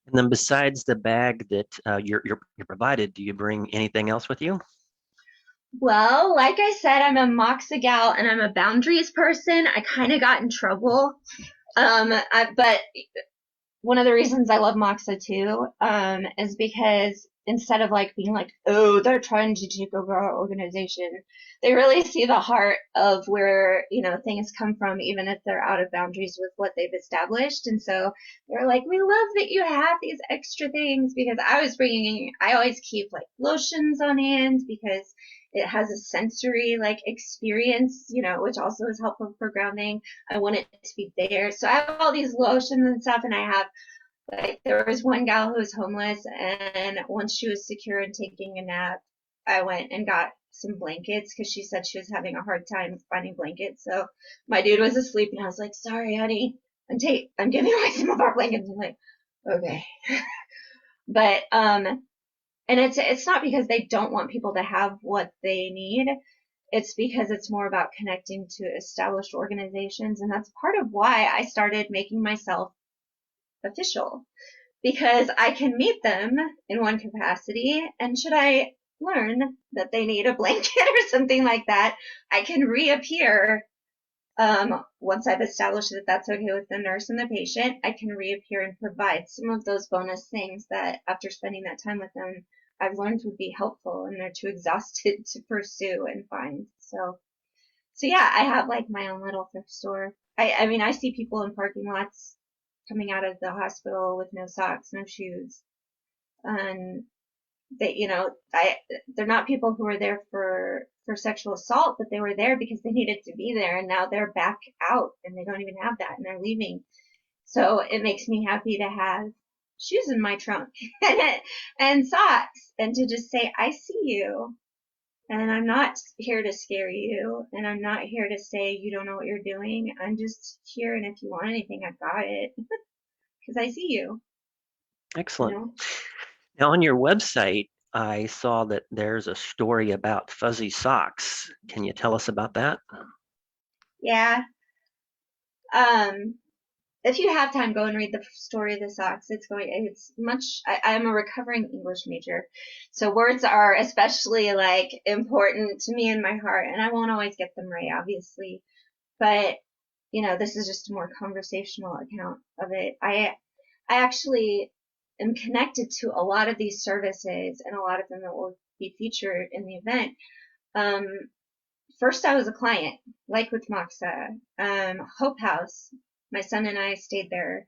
And then besides the bag that you're provided, do you bring anything else with you? Well, like I said, I'm a Moxa gal and I'm a boundaries person. I kind of got in trouble. But one of the reasons I love Moxa too, is because instead of like being like, oh, they're trying to take over our organization, they really see the heart of where, things come from, even if they're out of boundaries with what they've established. And so they're like, we love that you have these extra things, because I always keep like lotions on hand because it has a sensory like experience, which also is helpful for grounding. I want it to be there. So I have all these lotions and stuff, and I have, like, there was one gal who was homeless, and once she was secure and taking a nap, I went and got some blankets because she said she was having a hard time finding blankets. So my dude was asleep, and I was like, sorry, honey, I'm giving away some of our blankets. I'm like, okay. But, and it's not because they don't want people to have what they need. It's because it's more about connecting to established organizations. And that's part of why I started making myself official, because I can meet them in one capacity, and should I learn that they need a blanket or something like that, I can reappear. Once I've established that that's okay with the nurse and the patient, I can reappear and provide some of those bonus things that after spending that time with them, I've learned would be helpful, and they're too exhausted to pursue and find. So yeah, I have like my own little thrift store. I mean, I see people in parking lots coming out of the hospital with no socks, no shoes. And they, they're not people who are there for sexual assault, but they were there because they needed to be there. And now they're back out and they don't even have that, and they're leaving. So it makes me happy to have shoes in my trunk and socks, and to just say, I see you. And I'm not here to scare you, and I'm not here to say you don't know what you're doing. I'm just here, and if you want anything, I've got it. Because I see you. Excellent. know? Now, on your website, I saw that there's a story about fuzzy socks. Can you tell us about that? Yeah. If you have time, go and read the story of the socks. It's much, I'm a recovering English major. So words are especially like important to me in my heart, and I won't always get them right, obviously. But, this is just a more conversational account of it. I actually am connected to a lot of these services, and a lot of them that will be featured in the event. First I was a client, like with Moxa. Hope House, my son and I stayed there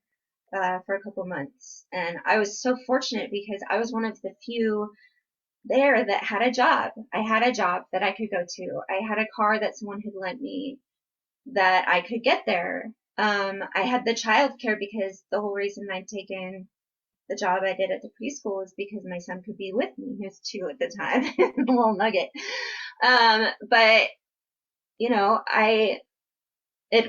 for a couple months, and I was so fortunate because I was one of the few there that had a job. I had a job that I could go to. I had a car that someone had lent me that I could get there. I had the childcare because the whole reason I'd taken the job I did at the preschool is because my son could be with me. He was 2 at the time, a little nugget. But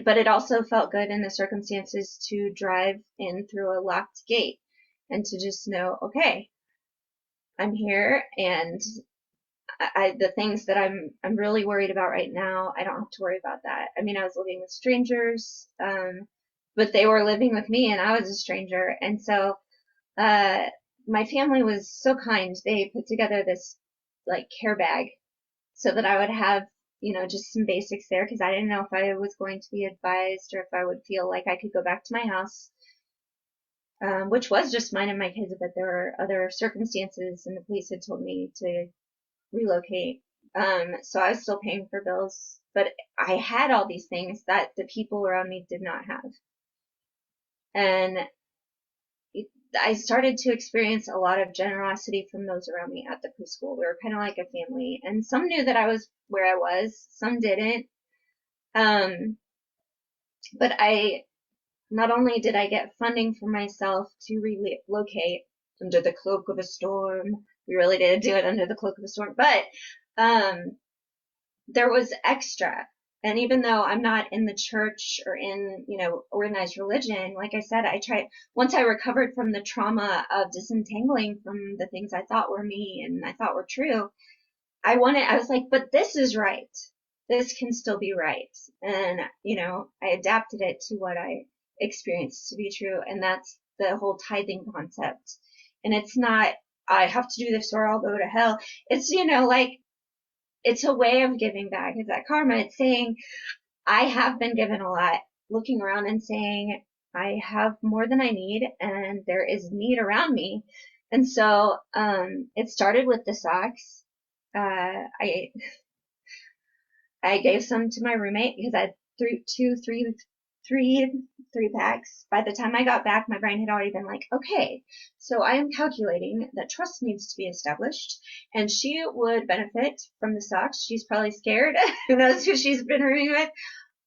but it also felt good in the circumstances to drive in through a locked gate and to just know, okay, I'm here, and the things that I'm really worried about right now, I don't have to worry about that. I mean, I was living with strangers, but they were living with me, and I was a stranger, and so my family was so kind. They put together this like care bag so that I would have, just some basics there, because I didn't know if I was going to be advised or if I would feel like I could go back to my house, which was just mine and my kids, but there were other circumstances, and the police had told me to relocate. So I was still paying for bills, but I had all these things that the people around me did not have. And I started to experience a lot of generosity from those around me at the preschool. We were kind of like a family, and some knew that I was where I was, some didn't. But not only did I get funding for myself to relocate under the cloak of a storm, we really did do it under the cloak of a storm, but there was extra. And even though I'm not in the church or in, organized religion, like I said, once I recovered from the trauma of disentangling from the things I thought were me and I thought were true, I was like, but this is right. This can still be right. And, I adapted it to what I experienced to be true. And that's the whole tithing concept. And it's not, I have to do this or I'll go to hell. It's, it's a way of giving back. It's that karma. It's saying, I have been given a lot, looking around and saying, I have more than I need, and there is need around me. And so, it started with the socks. I gave some to my roommate because I had three packs. By the time I got back, my brain had already been like, okay, so I am calculating that trust needs to be established, and she would benefit from the socks. She's probably scared. Who knows who she's been rooming with?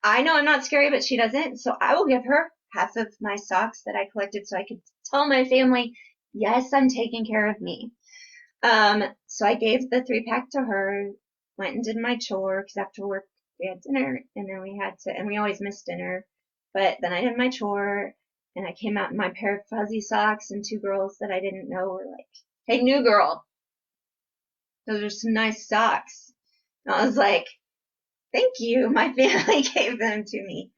I know I'm not scary, but she doesn't. So I will give her half of my socks that I collected so I could tell my family, yes, I'm taking care of me. So I gave the 3-pack to her, went and did my chore, because after work we had dinner, and then and we always missed dinner. But then I did my chore, and I came out in my pair of fuzzy socks, and 2 girls that I didn't know were like, hey, new girl, those are some nice socks. And I was like, thank you, my family gave them to me.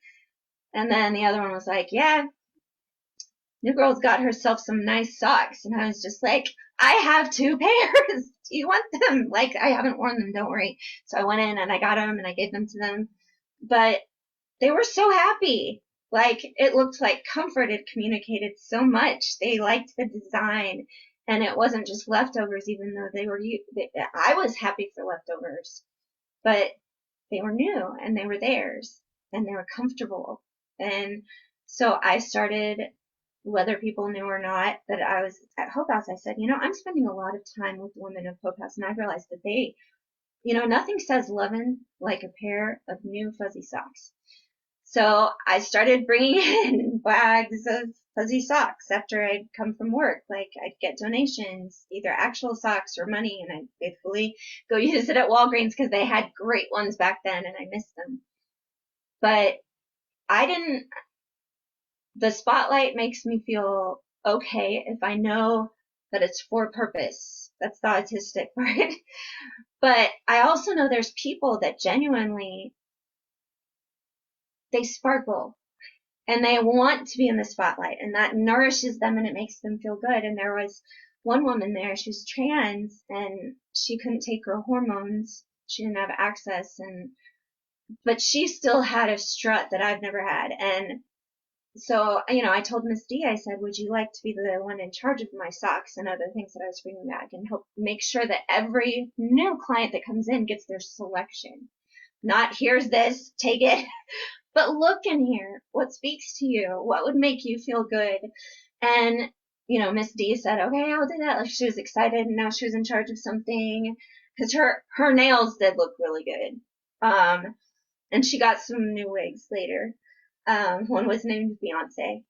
And then the other one was like, yeah, new girl's got herself some nice socks. And I was just like, I have 2 pairs. Do you want them? Like, I haven't worn them, don't worry. So I went in and I got them and I gave them to them. But they were so happy. Like, it looked like comfort had communicated so much. They liked the design, and it wasn't just leftovers, even though I was happy for leftovers. But they were new and they were theirs and they were comfortable. And so I started, whether people knew or not, that I was at Hope House. I said, I'm spending a lot of time with women of Hope House, and I realized that they, nothing says loving like a pair of new fuzzy socks. So I started bringing in bags of fuzzy socks after I'd come from work. Like, I'd get donations, either actual socks or money, and I'd faithfully go use it at Walgreens because they had great ones back then and I missed them. But the spotlight makes me feel okay if I know that it's for purpose. That's the autistic part. But I also know there's people that genuinely, they sparkle and they want to be in the spotlight, and that nourishes them and it makes them feel good. And there was one woman there, she was trans and she couldn't take her hormones. She didn't have access, but she still had a strut that I've never had. And so, I told Miss D, I said, would you like to be the one in charge of my socks and other things that I was bringing back and help make sure that every new client that comes in gets their selection? Not here's this, take it, but look in here. What speaks to you? What would make you feel good? And, Miss D said, okay, I'll do that. Like, she was excited and now she was in charge of something because her nails did look really good. And she got some new wigs later. One was named Beyonce.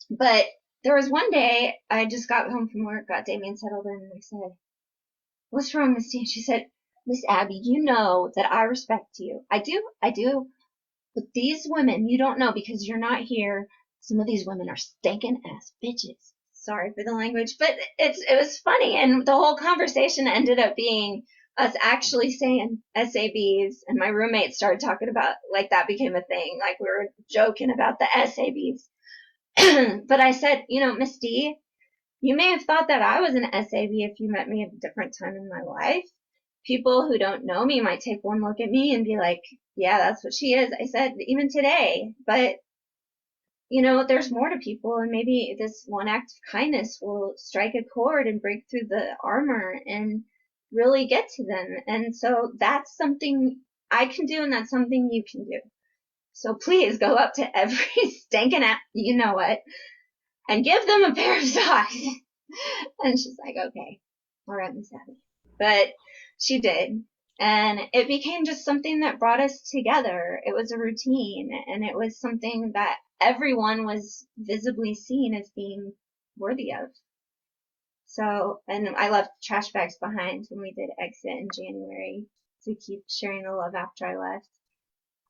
But there was one day I just got home from work, got Damien settled in, and I said, what's wrong, Miss D? And she said, Miss Abby, you know that I respect you. I do. But these women, you don't know because you're not here. Some of these women are stinking ass bitches. Sorry for the language, but it was funny. And the whole conversation ended up being us actually saying SABs, and my roommate started talking about, like, that became a thing. Like, we were joking about the SABs. But I said, Miss D, you may have thought that I was an SAB if you met me at a different time in my life. People who don't know me might take one look at me and be like, yeah, that's what she is. I said, even today. But, there's more to people, and maybe this one act of kindness will strike a chord and break through the armor and really get to them. And so that's something I can do, and that's something you can do. So please go up to every stinking you know what, and give them a pair of socks. And she's like, okay, all right, Miss Abby. But she did. And it became just something that brought us together. It was a routine, and it was something that everyone was visibly seen as being worthy of. So, and I left trash bags behind when we did exit in January to keep sharing the love after I left.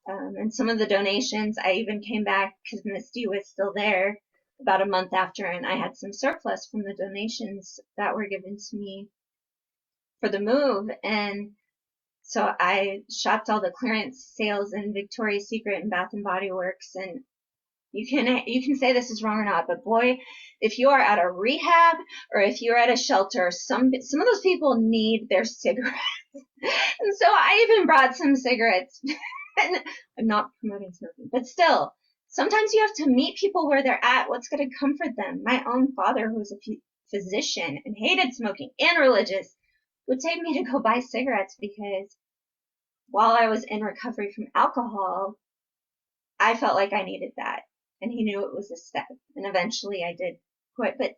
And some of the donations, I even came back because Misty was still there about a month after, and I had some surplus from the donations that were given to me for the move. And so I shopped all the clearance sales in Victoria's Secret and Bath and Body Works. And you can say this is wrong or not, but boy, if you are at a rehab or if you're at a shelter, some of those people need their cigarettes. And so I even brought some cigarettes. And I'm not promoting smoking, but still, sometimes you have to meet people where they're at. What's going to comfort them? My own father, who was a physician and hated smoking and religious, would take me to go buy cigarettes because while I was in recovery from alcohol, I felt like I needed that. And he knew it was a step. And eventually I did quit. But,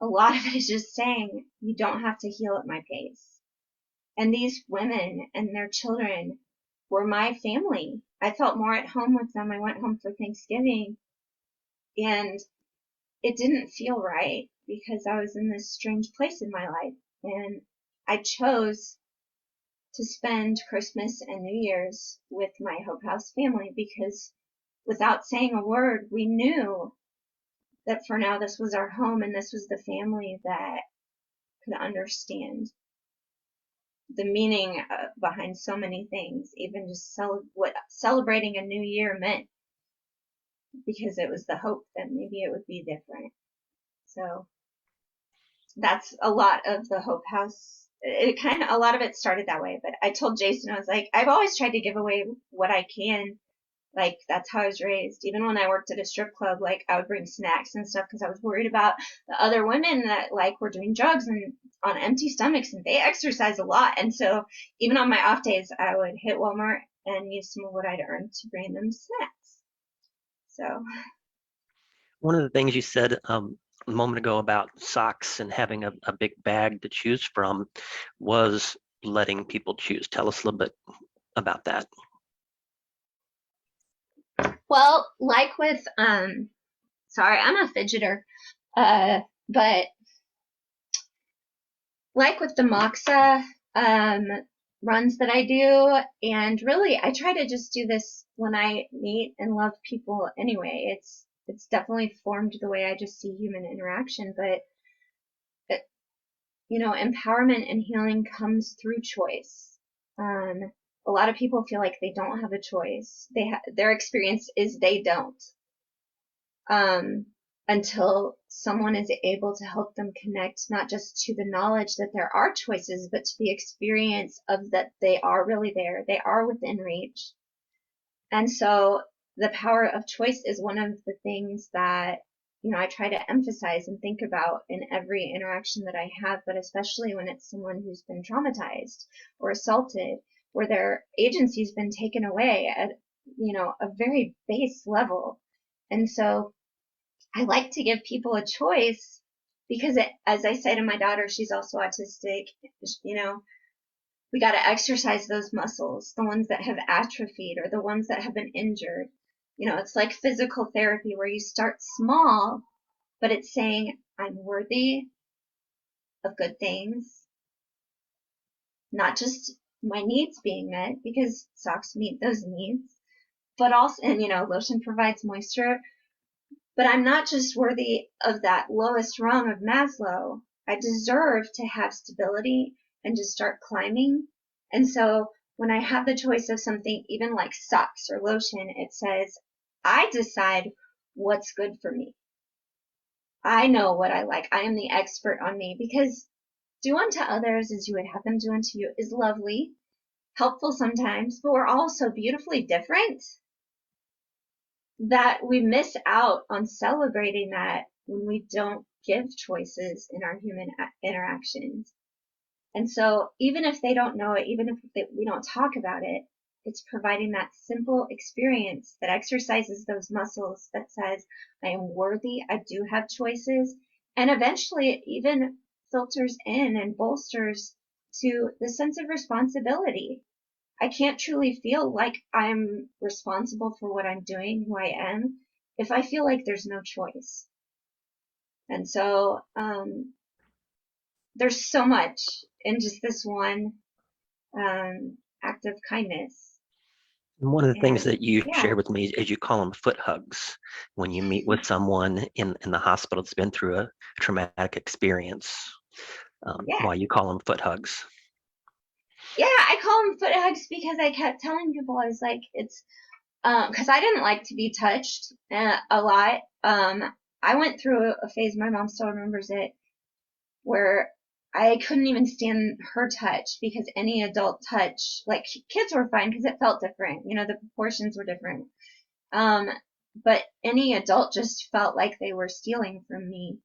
a lot of it is just saying you don't have to heal at my pace. And these women and their children were my family. I felt more at home with them. I went home for Thanksgiving, and it didn't feel right because I was in this strange place in my life. And I chose to spend Christmas and New Year's with my Hope House family because without saying a word, we knew that for now this was our home and this was the family that could understand the meaning behind so many things, even just what celebrating a new year meant, because it was the hope that maybe it would be different. So that's a lot of the Hope House. A lot of it started that way, but I told Jason, I was like, I've always tried to give away what I can. Like, that's how I was raised. Even when I worked at a strip club, like, I would bring snacks and stuff because I was worried about the other women that, like, were doing drugs and on empty stomachs, and they exercise a lot. And so even on my off days, I would hit Walmart and use some of what I'd earned to bring them snacks. So. One of the things you said a moment ago about socks and having a big bag to choose from was letting people choose. Tell us a little bit about that. Well, like with, sorry, I'm a fidgeter, but like with the Moxa runs that I do, and really I try to just do this when I meet and love people anyway. It's it's definitely formed the way I just see human interaction. But it, empowerment and healing comes through choice. A lot of people feel like they don't have a choice. Their experience is they don't. Until someone is able to help them connect not just to the knowledge that there are choices, but to the experience of that they are really there, they are within reach. And so the power of choice is one of the things that, I try to emphasize and think about in every interaction that I have, but especially when it's someone who's been traumatized or assaulted, where their agency's been taken away at, a very base level. And so I like to give people a choice because as I say to my daughter, she's also autistic, we got to exercise those muscles, the ones that have atrophied or the ones that have been injured. It's like physical therapy where you start small, but it's saying, I'm worthy of good things, not just my needs being met, because socks meet those needs, but also, and lotion provides moisture, but I'm not just worthy of that lowest rung of Maslow. I deserve to have stability and to start climbing. And so when I have the choice of something, even like socks or lotion, it says, I decide what's good for me. I know what I like. I am the expert on me, because do unto others as you would have them do unto you is lovely, helpful sometimes, but we're all so beautifully different that we miss out on celebrating that when we don't give choices in our human interactions. And so even if they don't know it, even if we don't talk about it, it's providing that simple experience that exercises those muscles that says, I am worthy, I do have choices, and eventually it even filters in and bolsters to the sense of responsibility. I can't truly feel like I'm responsible for what I'm doing, who I am, if I feel like there's no choice. And so there's so much in just this one act of kindness. And one of the things And that you yeah, share with me is you call them foot hugs when you meet with someone in the hospital that's been through a traumatic experience. yeah, Why you call them foot hugs? yeah. I call them foot hugs because I kept telling people, I was like, it's because I didn't like to be touched a lot. I went through a phase, my mom still remembers it, where I couldn't even stand her touch, because any adult touch, like kids were fine because it felt different, the proportions were different. Um, but any adult just felt like they were stealing from me,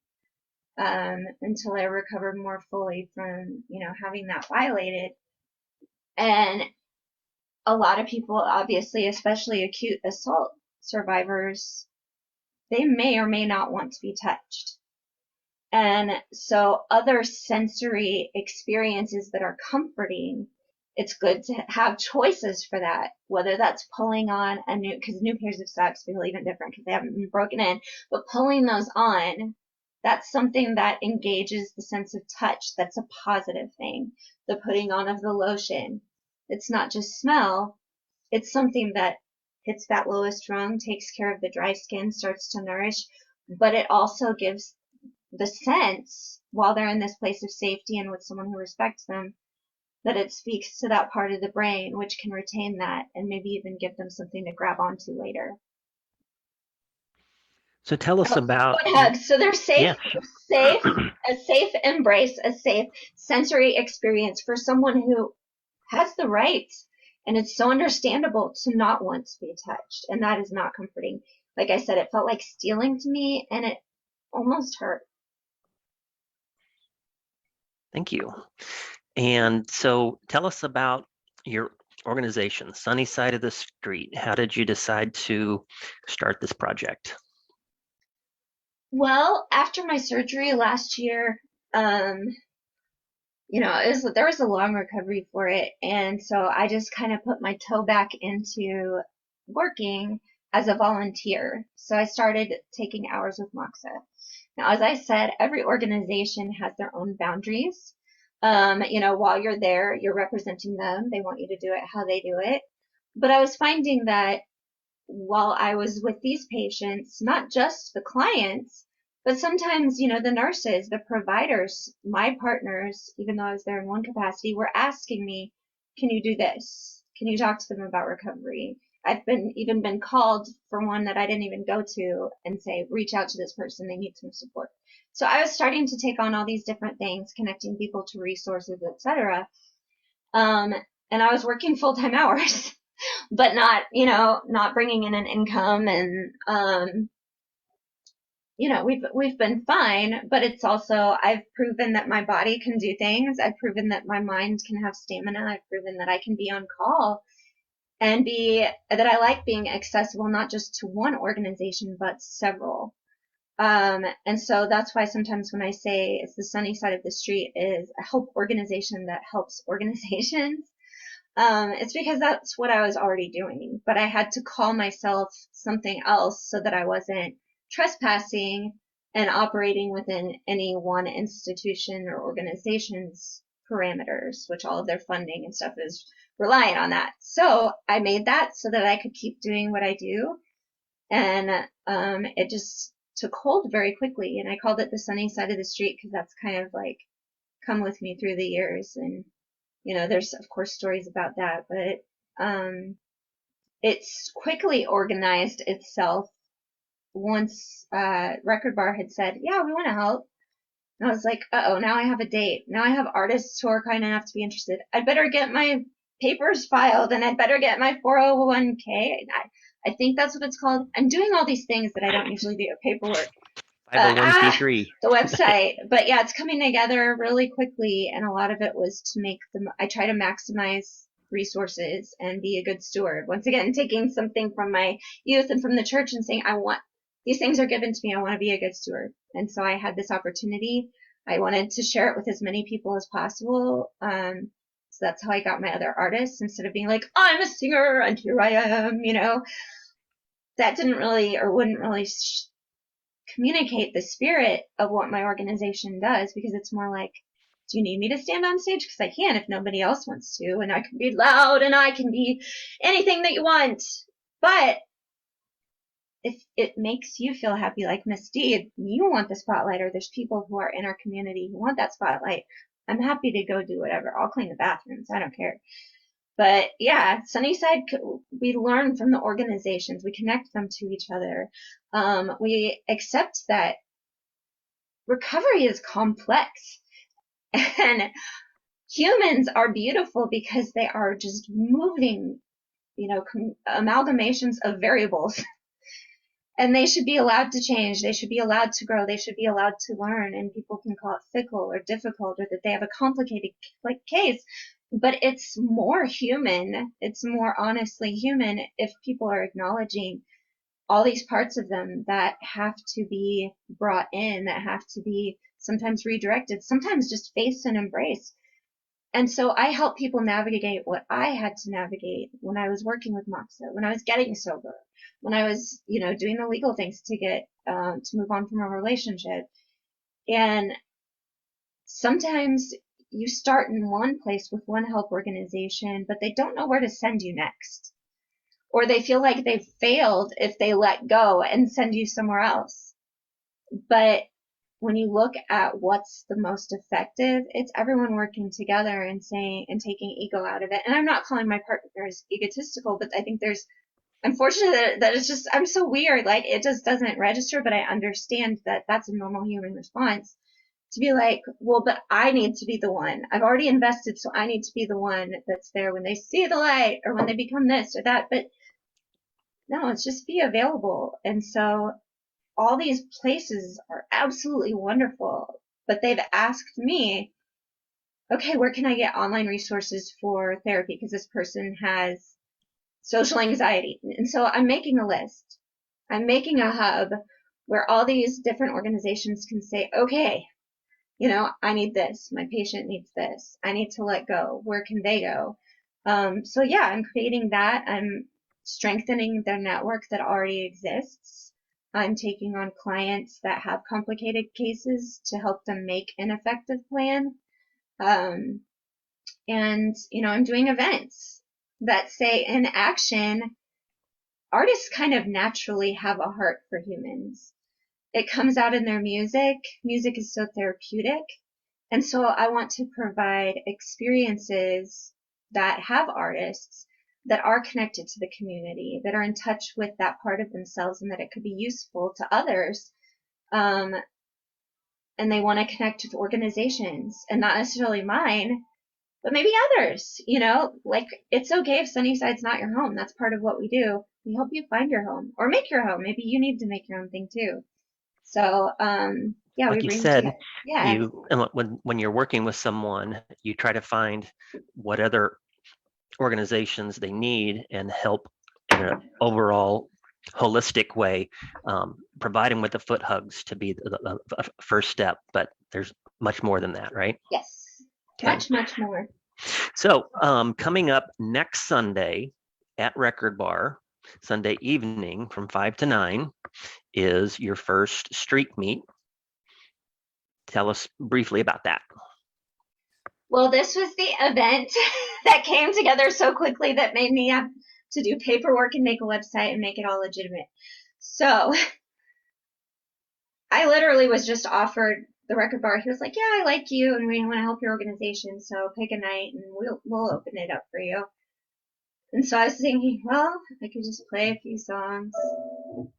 until I recovered more fully from, having that violated. And a lot of people, obviously, especially acute assault survivors, they may or may not want to be touched. And so other sensory experiences that are comforting, it's good to have choices for that, whether that's pulling on because new pairs of socks feel even different because they haven't been broken in, but pulling those on, that's something that engages the sense of touch. That's a positive thing. The putting on of the lotion, it's not just smell, it's something that hits that lowest rung, takes care of the dry skin, starts to nourish, but it also gives the sense, while they're in this place of safety and with someone who respects them, that it speaks to that part of the brain which can retain that and maybe even give them something to grab onto later. So tell us Oh, about foot hugs. So they're safe, yeah. safe, a safe embrace, a safe sensory experience for someone who has the right. And it's so understandable to not want to be touched. And that is not comforting. Like I said, it felt like stealing to me, and it almost hurt. Thank you. And so tell us about your organization, Sunny Side of the Street. How did you decide to start this project? Well, after my surgery last year, there was a long recovery for it. And so I just kind of put my toe back into working as a volunteer. So I started taking hours with Moxa. Now, as I said, every organization has their own boundaries. While you're there, you're representing them. They want you to do it how they do it. But I was finding that while I was with these patients, not just the clients, but sometimes, the nurses, the providers, my partners, even though I was there in one capacity, were asking me, can you do this? Can you talk to them about recovery? I've been called for one that I didn't even go to and say, reach out to this person. They need some support. So I was starting to take on all these different things, connecting people to resources, etc. And I was working full-time hours, but not bringing in an income. And, we've been fine, but it's also, I've proven that my body can do things. I've proven that my mind can have stamina. I've proven that I can be on call and that I like being accessible, not just to one organization, but several. And so that's why sometimes when I say it's the sunny side of the street is a help organization that helps organizations. It's because that's what I was already doing, but I had to call myself something else so that I wasn't trespassing and operating within any one institution or organization's parameters, which all of their funding and stuff is reliant on that. So I made that so that I could keep doing what I do. And it just took hold very quickly. And I called it the sunny side of the street because that's kind of like come with me through the years. And there's of course stories about that, but it's quickly organized itself once Record Bar had said, yeah, we want to help. And I was like, uh-oh, now I have a date. Now I have artists who are kind enough to be interested. I'd better get my papers filed and I'd better get my 401k. I think that's what it's called. I'm doing all these things that I don't usually do, paperwork. 501c3. The website. But yeah, it's coming together really quickly. And a lot of it was to I try to maximize resources and be a good steward. Once again, taking something from my youth and from the church and saying, these things are given to me. I want to be a good steward. And so I had this opportunity. I wanted to share it with as many people as possible. So that's how I got my other artists instead of being like, I'm a singer and here I am, that didn't really or wouldn't really communicate the spirit of what my organization does, because it's more like, do you need me to stand on stage? Because I can if nobody else wants to, and I can be loud and I can be anything that you want. But if it makes you feel happy, like Miss D, you want the spotlight, or there's people who are in our community who want that spotlight, I'm happy to go do whatever. I'll clean the bathrooms. I don't care. But yeah, Sunnyside, we learn from the organizations. We connect them to each other. We accept that recovery is complex. And humans are beautiful because they are just moving, amalgamations of variables. And they should be allowed to change. They should be allowed to grow. They should be allowed to learn. And people can call it fickle or difficult, or that they have a complicated case. But it's more human. It's more honestly human if people are acknowledging all these parts of them that have to be brought in, that have to be sometimes redirected, sometimes just face and embrace. And so I help people navigate what I had to navigate when I was working with Moxa, when I was getting sober, when I was, doing the legal things to get, to move on from a relationship. And sometimes you start in one place with one help organization, but they don't know where to send you next. Or they feel like they've failed if they let go and send you somewhere else. But when you look at what's the most effective, it's everyone working together and taking ego out of it. And I'm not calling my partners egotistical, but I think unfortunately that it's just, I'm so weird. Like, it just doesn't register, but I understand that that's a normal human response to be like, well, but I need to be the one. I've already invested, so I need to be the one that's there when they see the light or when they become this or that. But no, it's just be available. And so all these places are absolutely wonderful, but they've asked me, okay, where can I get online resources for therapy? Because this person has social anxiety. And so I'm making a list. I'm making a hub where all these different organizations can say, okay, I need this. My patient needs this. I need to let go. Where can they go? So yeah, I'm creating that. I'm strengthening their network that already exists. I'm taking on clients that have complicated cases to help them make an effective plan. And, I'm doing events that say in action, artists kind of naturally have a heart for humans. It comes out in their music. Music is so therapeutic. And so I want to provide experiences that have artists that are connected to the community, that are in touch with that part of themselves, and that it could be useful to others. And they want to connect with organizations, and not necessarily mine, but maybe others. Like, it's okay if Sunnyside's not your home. That's part of what we do. We help you find your home or make your home. Maybe you need to make your own thing too. So, yeah, we Like you bring said, together. Yeah. when you're working with someone, you try to find what other organizations they need and help in an overall holistic way, provide them with the foot hugs to be the first step. But there's much more than that, right? Yes. Okay. Much more. So coming up next Sunday at Record Bar, Sunday evening from 5 to 9, is your first street meet. Tell us briefly about that. Well, this was the event that came together so quickly that made me have to do paperwork and make a website and make it all legitimate. So I literally was just offered the Record Bar. He was like, yeah, I like you and we want to help your organization, so pick a night and we'll open it up for you. And so I was thinking, well, I could just play a few songs.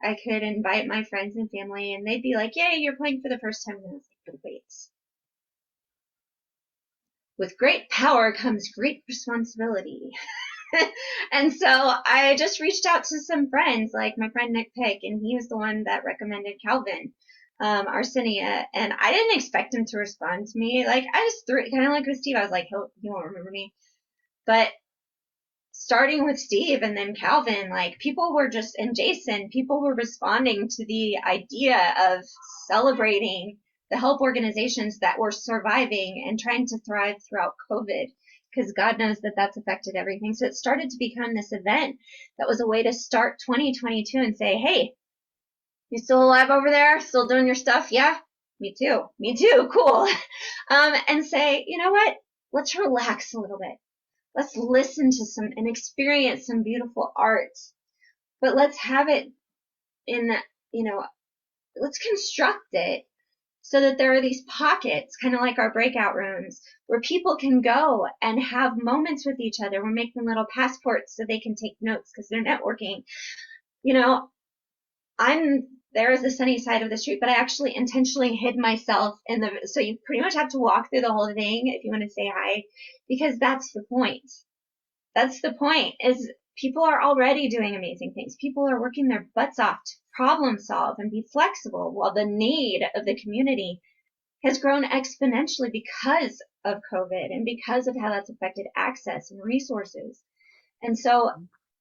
I could invite my friends and family, and they'd be like, yay, you're playing for the first time. And I was like, wait. With great power comes great responsibility. And so I just reached out to some friends, like my friend Nick Pick, and he was the one that recommended Calvin Arsenio, and I didn't expect him to respond to me. Like, I just threw it, kind of like with Steve. I was like, he won't remember me. But starting with Steve and then Calvin, like, people were just, and Jason, people were responding to the idea of celebrating the help organizations that were surviving and trying to thrive throughout COVID, because God knows that that's affected everything. So it started to become this event that was a way to start 2022 and say, hey, you still alive over there? Still doing your stuff? Yeah, me too, cool. And say, you know what? Let's relax a little bit. Let's listen to some and experience some beautiful art, but let's have it in, let's construct it so that there are these pockets, kind of like our breakout rooms, where people can go and have moments with each other. We're making little passports so they can take notes because they're networking. I'm there is the sunny side of the street, but I actually intentionally hid myself so you pretty much have to walk through the whole thing if you want to say hi, because that's the point. That's the point, is people are already doing amazing things. People are working their butts off to problem solve and be flexible, while the need of the community has grown exponentially because of COVID and because of how that's affected access and resources. And so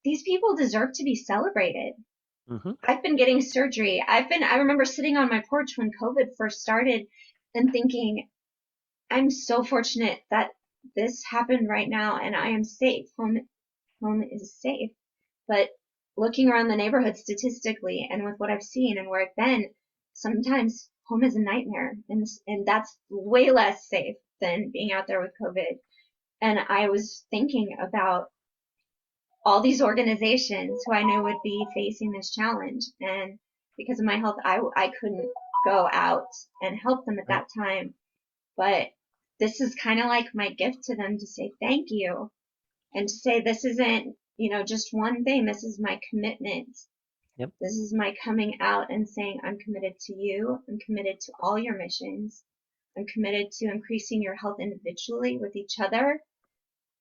these people deserve to be celebrated. Mm-hmm. I've been getting surgery. I remember sitting on my porch when COVID first started and thinking, I'm so fortunate that this happened right now and I am safe. Home is safe. But looking around the neighborhood statistically and with what I've seen and where I've been, sometimes home is a nightmare, and that's way less safe than being out there with COVID. And I was thinking about all these organizations who I knew would be facing this challenge, and because of my health, I couldn't go out and help them at that time. But this is kind of like my gift to them, to say thank you, and to say this isn't, just one thing. This is my commitment. Yep. This is my coming out and saying, I'm committed to you. I'm committed to all your missions. I'm committed to increasing your health individually with each other.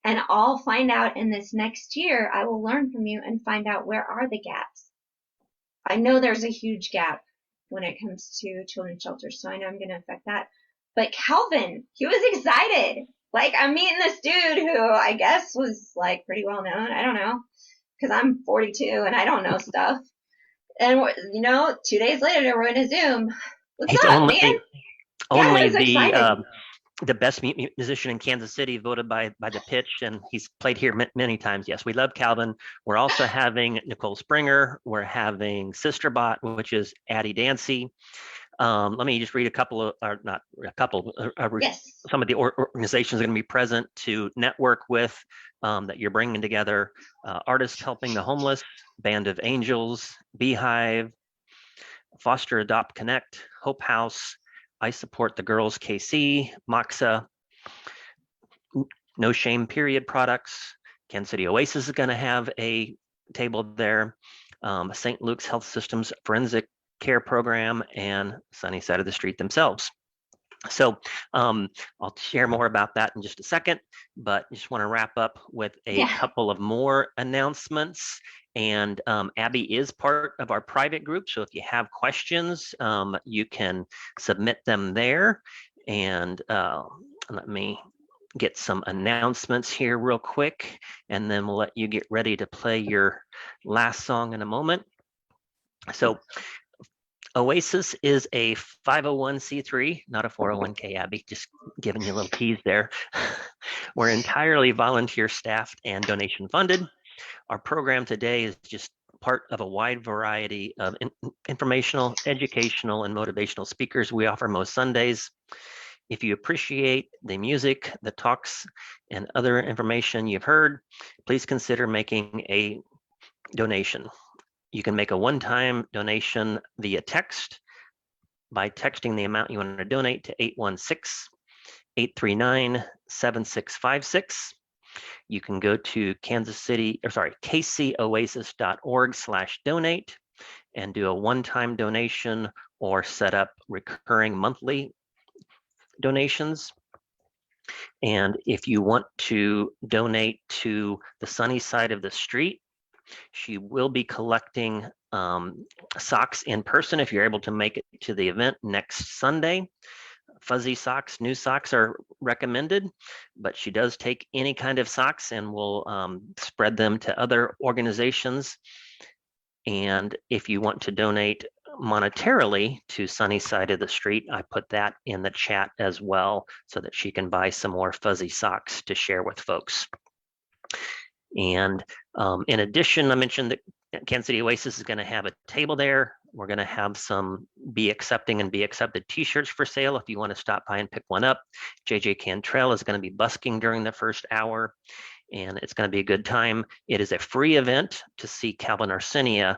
And I'll find out in this next year, I will learn from you and find out where are the gaps. I know there's a huge gap when it comes to children's shelters, so I know I'm going to affect that. But Calvin, he was excited. Like, I'm meeting this dude who I guess was like pretty well known. I don't know, because I'm 42 and I don't know stuff. And 2 days later we're in a Zoom. What's up, man? Only the best musician in Kansas City, voted by the Pitch, and he's played here many times. Yes, we love Calvin. We're also having Nicole Springer. We're having Sisterbot, which is Addie Dancy. Let me just read a couple of, or not a couple, Yes. some of the organizations are going to be present to network with that you're bringing together. Artists Helping the Homeless, Band of Angels, Beehive, Foster Adopt Connect, Hope House, I Support the Girls KC, Moxa, No Shame Period Products. Kansas City Oasis is going to have a table there. St. Luke's Health Systems Forensic Care Program, and Sunny Side of the Street themselves. So I'll share more about that in just a second, but just want to wrap up with a couple of more announcements. And Abby is part of our private group, so if you have questions, you can submit them there. And let me get some announcements here real quick, and then we'll let you get ready to play your last song in a moment. So Oasis is a 501c3, not a 401k, Abby, just giving you a little tease there. We're entirely volunteer staffed and donation funded. Our program today is just part of a wide variety of informational, educational, and motivational speakers we offer most Sundays. If you appreciate the music, the talks, and other information you've heard, please consider making a donation. You can make a one-time donation via text by texting the amount you want to donate to 816-839-7656. You can go to kcoasis.org/donate and do a one-time donation or set up recurring monthly donations. And if you want to donate to the Sunny Side of the Street, she will be collecting socks in person if you're able to make it to the event next Sunday. Fuzzy socks, new socks are recommended, but she does take any kind of socks and will spread them to other organizations. And if you want to donate monetarily to Sunny Side of the Street, I put that in the chat as well so that she can buy some more fuzzy socks to share with folks. And in addition, I mentioned that Kansas City Oasis is going to have a table there. We're going to have some Be Accepting and Be Accepted t-shirts for sale if you want to stop by and pick one up. JJ Cantrell is going to be busking during the first hour, and it's going to be a good time. It is a free event to see Calvin Arsenia.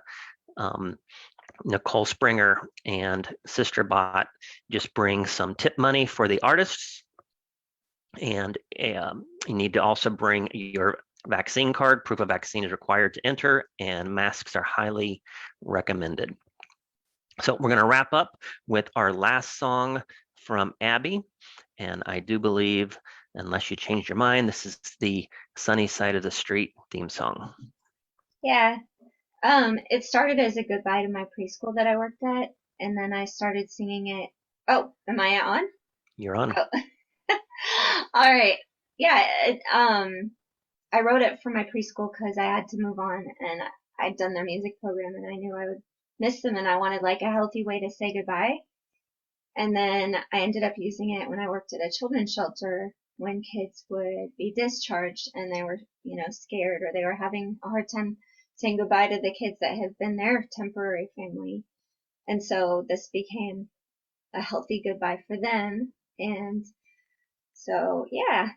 Nicole Springer and Sister Bot just bring some tip money for the artists. And you need to also bring your vaccine card. Proof of vaccine is required to enter, and masks are highly recommended. So we're going to wrap up with our last song from Abby. And I do believe, unless you changed your mind, this is the Sunny Side of the Street theme song. Yeah. It started as a goodbye to my preschool that I worked at, and then I started singing it. Oh, am I on? You're on. Oh. All right. Yeah. I wrote it for my preschool because I had to move on, and I'd done their music program, and I knew I would miss them, and I wanted like a healthy way to say goodbye. And then I ended up using it when I worked at a children's shelter when kids would be discharged and they were, scared, or they were having a hard time saying goodbye to the kids that have been their temporary family. And so this became a healthy goodbye for them. And so, yeah.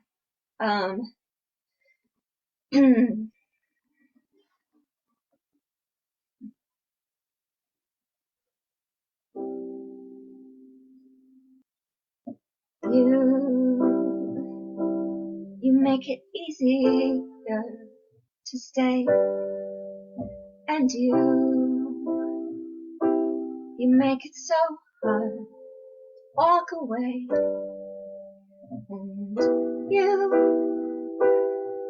You make it easier to stay, and you make it so hard to walk away, and you,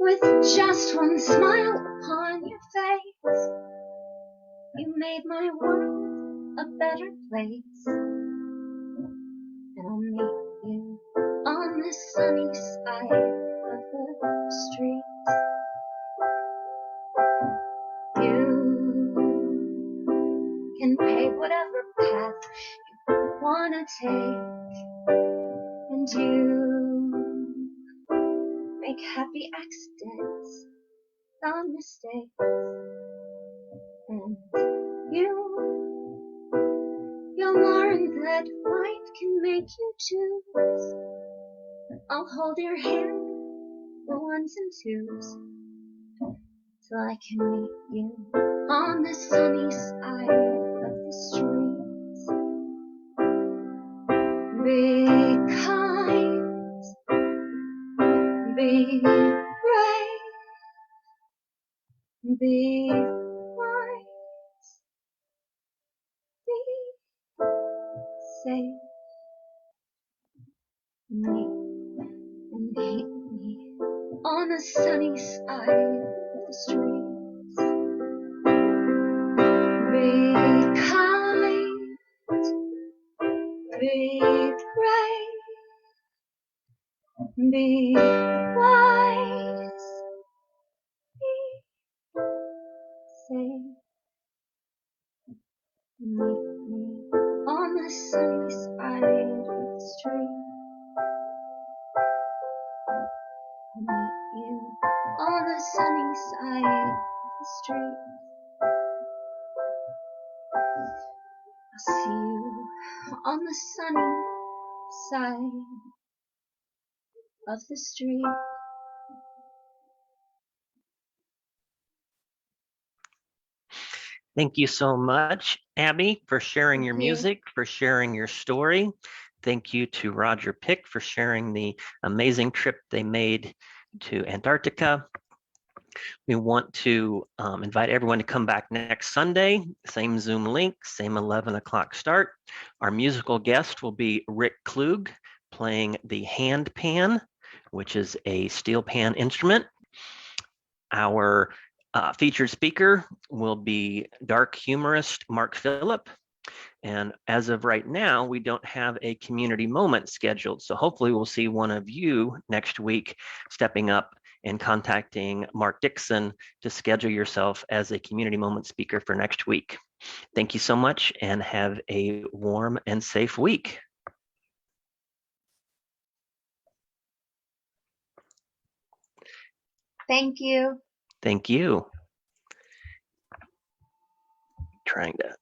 with just one smile upon your face, you made my world a better place, and I'll meet you on the sunny side of the street. You can pave whatever path you wanna take, and you make happy accidents, not mistakes, and you'll learn that make you choose. I'll hold your hand for ones and twos till I can meet you on the sunny side of the streets. Be kind, be brave, be wise, be safe. Meet and meet me on the sunny side of the streets. Be kind, be brave, be wise, be safe. Meet me on the sunny side of the street. Meet you on the sunny side of the street. I'll see you on the sunny side of the street. Thank you so much, Abby, for sharing your Thank you. music, for sharing your story. Thank you to Roger Pick for sharing the amazing trip they made to Antarctica. We want to invite everyone to come back next Sunday, same Zoom link, same 11 o'clock start. Our musical guest will be Rick Klug playing the hand pan, which is a steel pan instrument. Our featured speaker will be dark humorist Mark Phillip. And as of right now, we don't have a community moment scheduled. So hopefully we'll see one of you next week stepping up and contacting Mark Dixon to schedule yourself as a community moment speaker for next week. Thank you so much and have a warm and safe week. Thank you. Thank you. Trying to